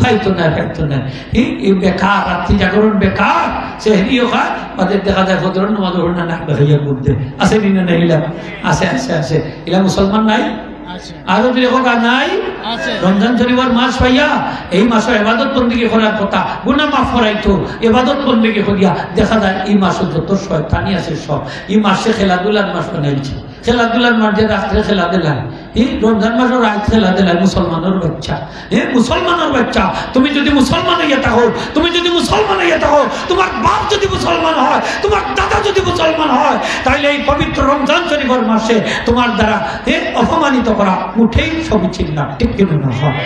পাইতো না, পাইতো না। এই বেকার রাত্রি জাগরণ বেকার, সেহরিও খায়, তাদের দেখা যায় ফজরের নামাজ পড়ে না, নাক বের হইয়া ঘুরতে। আসেনি না নাই? ইলা আছে, আছে, আছে। ইলা মুসলমান নাই? আরো যদি হোকা নাই? রমজান শরীফের মাস পাইয়া এই মাসে ইবাদত বন্দেগী করার কথা, গুনাহ মাফ করাইতো, ইবাদত বন্দেগী করিয়া দেখা যায় এই মাসে যত শয়তানি আছে সব এই মাসে খেলাধুলার মাস বানাইছে। খেলাধুলার মাঝে রাত্রে খেলা দিলায়, রমজান মাসের রাত খেলা দিলায় মুসলমানের বাচ্চা। মুসলমানের বাচ্চা, তুমি যদি মুসলমান হইয়া থাকো, তুমি যদি মুসলমান হইয়া থাকো, তোমার বাপ যদি মুসলমান হয়, তোমার দাদা যদি মুসলমান হয়, তাহলে এই পবিত্র রমজান শরীফের মাসে তোমার দ্বারা অপমানিত করা মুঠেই সমীচীন না। ঠিক কিনা না? হয়,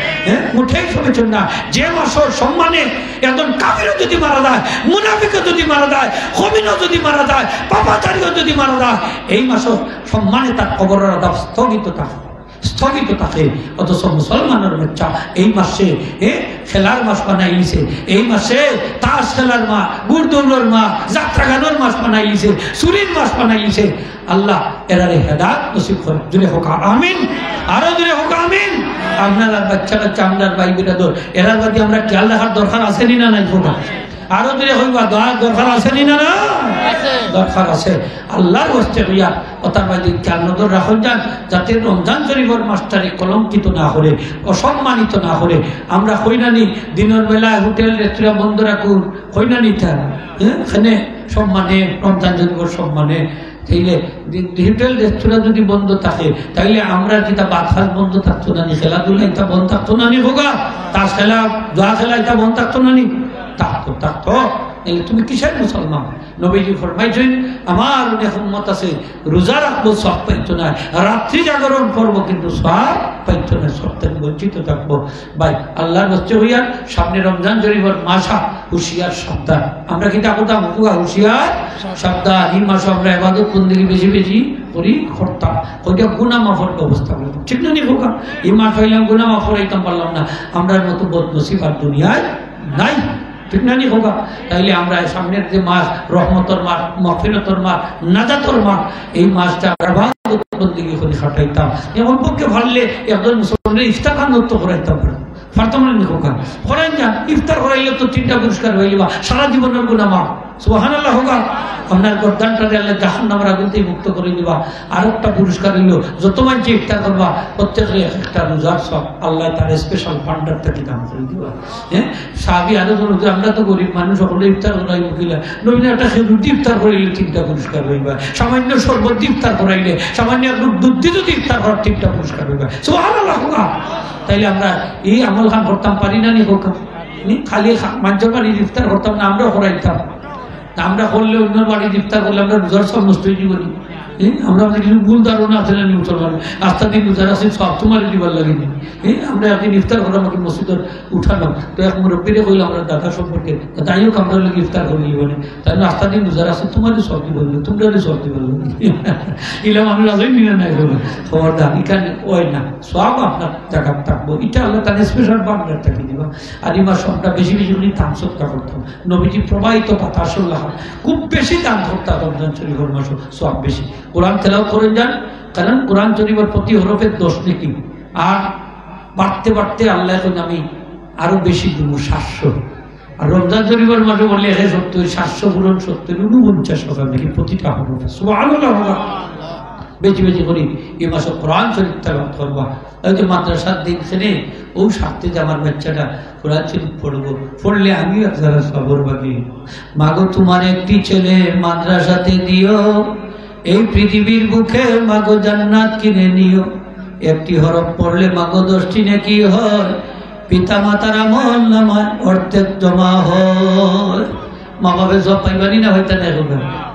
মুঠেই সমীচীন না। যে মাসের সম্মানে একজন কাফিরও যদি মারা যায়, মুনাফিকও যদি মারা যায়, খমিনও যদি মারা যায়, পাপাচারীও যদি মারা যায়, এই মাসের সম্মানে তার কবরের আযাব স্থগিত থাকে, স্থগিত থাকে। অথচ মুসলমানের বাচ্চা এই মাসে খেলার মাস বানাইছে, এই মাসে তাস খেলার মাস, গুড়দৌড়ের মাস, যাত্রা গানের মাস বানাইছে, চুরির মাস বানাইছে। আল্লাহ এরারে হেদায়েত নসিব করে। জুড়ে হোক আমিন, আরো জুড়ে হোক আমিন। আপনার বাচ্চা কাচ্চা, আপনার ভাই বিরাদর, এরার বাদে আমরা খেয়াল রাখার দরকার আছে না নাই? হোক আরো জুড়ে হইবা দরকার আছে না? না দরকার আছে। আল্লাহর ওয়াস্তে হইয়া ওতার বাদে খেয়াল নজর রাখুন যান, যাতে রমজান শরীফের মাসটারে কলঙ্কিত না করে, অসম্মানিত না করে। আমরা হইনানি দিনের বেলায় হোটেল রেস্টুরেন্ট বন্ধ রাখুন, হইনানি তার এখানে সম্মানে, রমজান শরীফের সম্মানে। তাইলে হোটেল রেস্টুরেন্ট যদি বন্ধ থাকে, তাইলে আমরা যেটা বাতাস বন্ধ থাকতো না, খেলাধুলা এটা বন্ধ থাকতো না, নি হোগা তাস খেলা, জুয়া খেলা এটা বন্ধ থাকতো না, নি থাকতো, থাকতো। তুমি কিসের মুসলমান? নবীজি ফরমাইছেন আমার অনেক উম্মত আছে রোজা রাখবো সব পাইতো না, রাত্রি জাগরণ করবো কিন্তু সব পাইতো না, সব থেকে বঞ্চিত থাকবো। ভাই আল্লাহর বস্তু হইয়া সামনে রমজান শরীফের মাসা, হুশিয়ার সাবধান। আমরা কি তাকতাম হুশিয়ার সাবধান। এই মাসে আমরা ইবাদত বন্দেগী বেশি বেশি করি, করতাম, ওইটা গুনাহ মাফের ব্যবস্থা করতাম। ঠিক না? নি হোকা এই মাস হইলাম গুনাহ মাফ করাইতাম পারলাম না, আমরা মতো বদনসিব আর দুনিয়ায় নাই। ঠিক না? নি হোকা তাইলে আমরা সামনের যে মাস, রহমতর মাস, মাগফিরাতর মাস, নাজাতর মাস, এই মাসটা ইবাদত বন্দেগী করে কাটাইতাম। এমন পক্ষে ভাললে একজন মুসলমানের ইফতার খানত করাইতাম পারতাম না? নি হোকা করাই যান, ইফতার করাইলে তো 3টা পুরস্কার হইলে বা সারা জীবনের গুনাহ মাফ। সুবহানাল্লাহ হোকা। আপনার গর্দানটারে আল্লাহ জাহান্নামের আগুন থেকে মুক্ত করে দিবা। আর একটা পুরস্কার হইল, যত মানুষ ইফতার করবা প্রত্যেকের একটা রোজার সব আল্লাহ তার স্পেশাল ফান্ডার থেকে দান করে দিবা। সাহাবী আরো বলল যে আমরা তো গরিব মানুষ, সকলে ইফতার করাই মুখিলা, নবীন একটা রুটি ইফতার করাইলে 3টা পুরস্কার হইবা, সামান্য শরবত ইফতার করাইলে, সামান্য একটু দুধ দিয়ে যদি ইফতার করার 3টা পুরস্কার হইবা। সুবহানাল্লাহ হোকা। তাইলে আমরা এই আমল খান করতাম পারি না? নি হোকা খালি মানুষের বাড়ির ইফতার করতাম না, আমরাও করাইতাম। আমরা করলে অন্য বাড়ির ইফতার করলে আমরা রোজার সব নষ্ট হয়ে যাবো। আমরা কিছু ভুল ধারণা আছে না মুসলমান, আস্তা দিন রোজার আছে সব তোমার দিবার লাগেনি। আমরা একদিন ইফতার করে আমাকে মসজিদের উঠানো, তো এক মুরব্বীরে কইলাম আমরা দাদা সম্পর্কে, তাই হোক আমরা লোক ইফতার করে নিবানে, তাই না আস্তা দিন রোজার আছে তোমারই সব দিব, তোমরা সব দিব ইলাম আমি রাজই নিয়ে নাই বলো খবরদার এখানে ওই না সব আপনার টাকা থাকবো। এটা আল্লাহ তার স্পেশাল বাংলার টাকা দিবা। আর এই মাস আমরা বেশি বেশি করে দান সৎকার করতাম। নবীজি প্রবাহিত বাতাসুল্লাহ খুব বেশি দান করতাম রমজান শরীফের মাস, সব বেশি। কোরআন তেলাওয়াত করে যান, কারণ কোরআন শরীফের প্রতি হরফের 10 নেকি। আর বাড়তে বাড়তে আল্লাহ এখন আমি আরো বেশি দিব 700। আর রমজান শরীফের মাঝে বললে 70, 700 পূরণ 70, 49 হবে নাকি প্রতিটা হরফে। সুবহানাল্লাহ। বেশি বেশি করি এই মাসে কোরআন শরীফ তেলাওয়াত করবা। ওই যে মাদ্রাসার দিন খেলে ও সাথে যে আমার বাচ্চাটা কোরআন শরীফ পড়বো, পড়লে আমিও যারা সবর বাকি। মাগো তোমার একটি ছেলে মাদ্রাসাতে দিও, এই পৃথিবীর বুকে মাগো জান্নাত কিনে নিও। একটি হরফ পড়লে মাগো 10টি নেকি হয়, পিতা মাতার আমল নামায় অর্ধেক জমা হয়। মা বাবা সব পাইবানি না হইতে না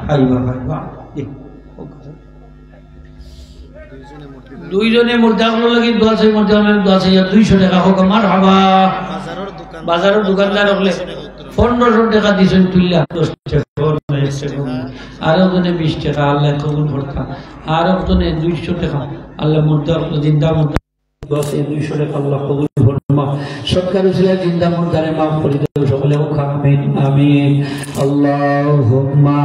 পাইবা পাইবা। দুইজনে মুর্দাগুলো লাগি 10 মধ্যে 200 টাকা হোক আমার হাবা। বাজারের দোকানদার হলে 1500 টাকা দিয়েছেন তুইলা 10 টাকা, আরো জনে 20 টাকা আল্লাহ কবুল করতাম, আরো জনে 200 টাকা আল্লাহ মুর্দা জিন্দা মুর্দা 200 টাকা আল্লাহ কবুল সৎকার উসিলা জিন্দা মুরদারে মাফ করে দাও সকলে আমিন আমিন। আল্লাহুম্মা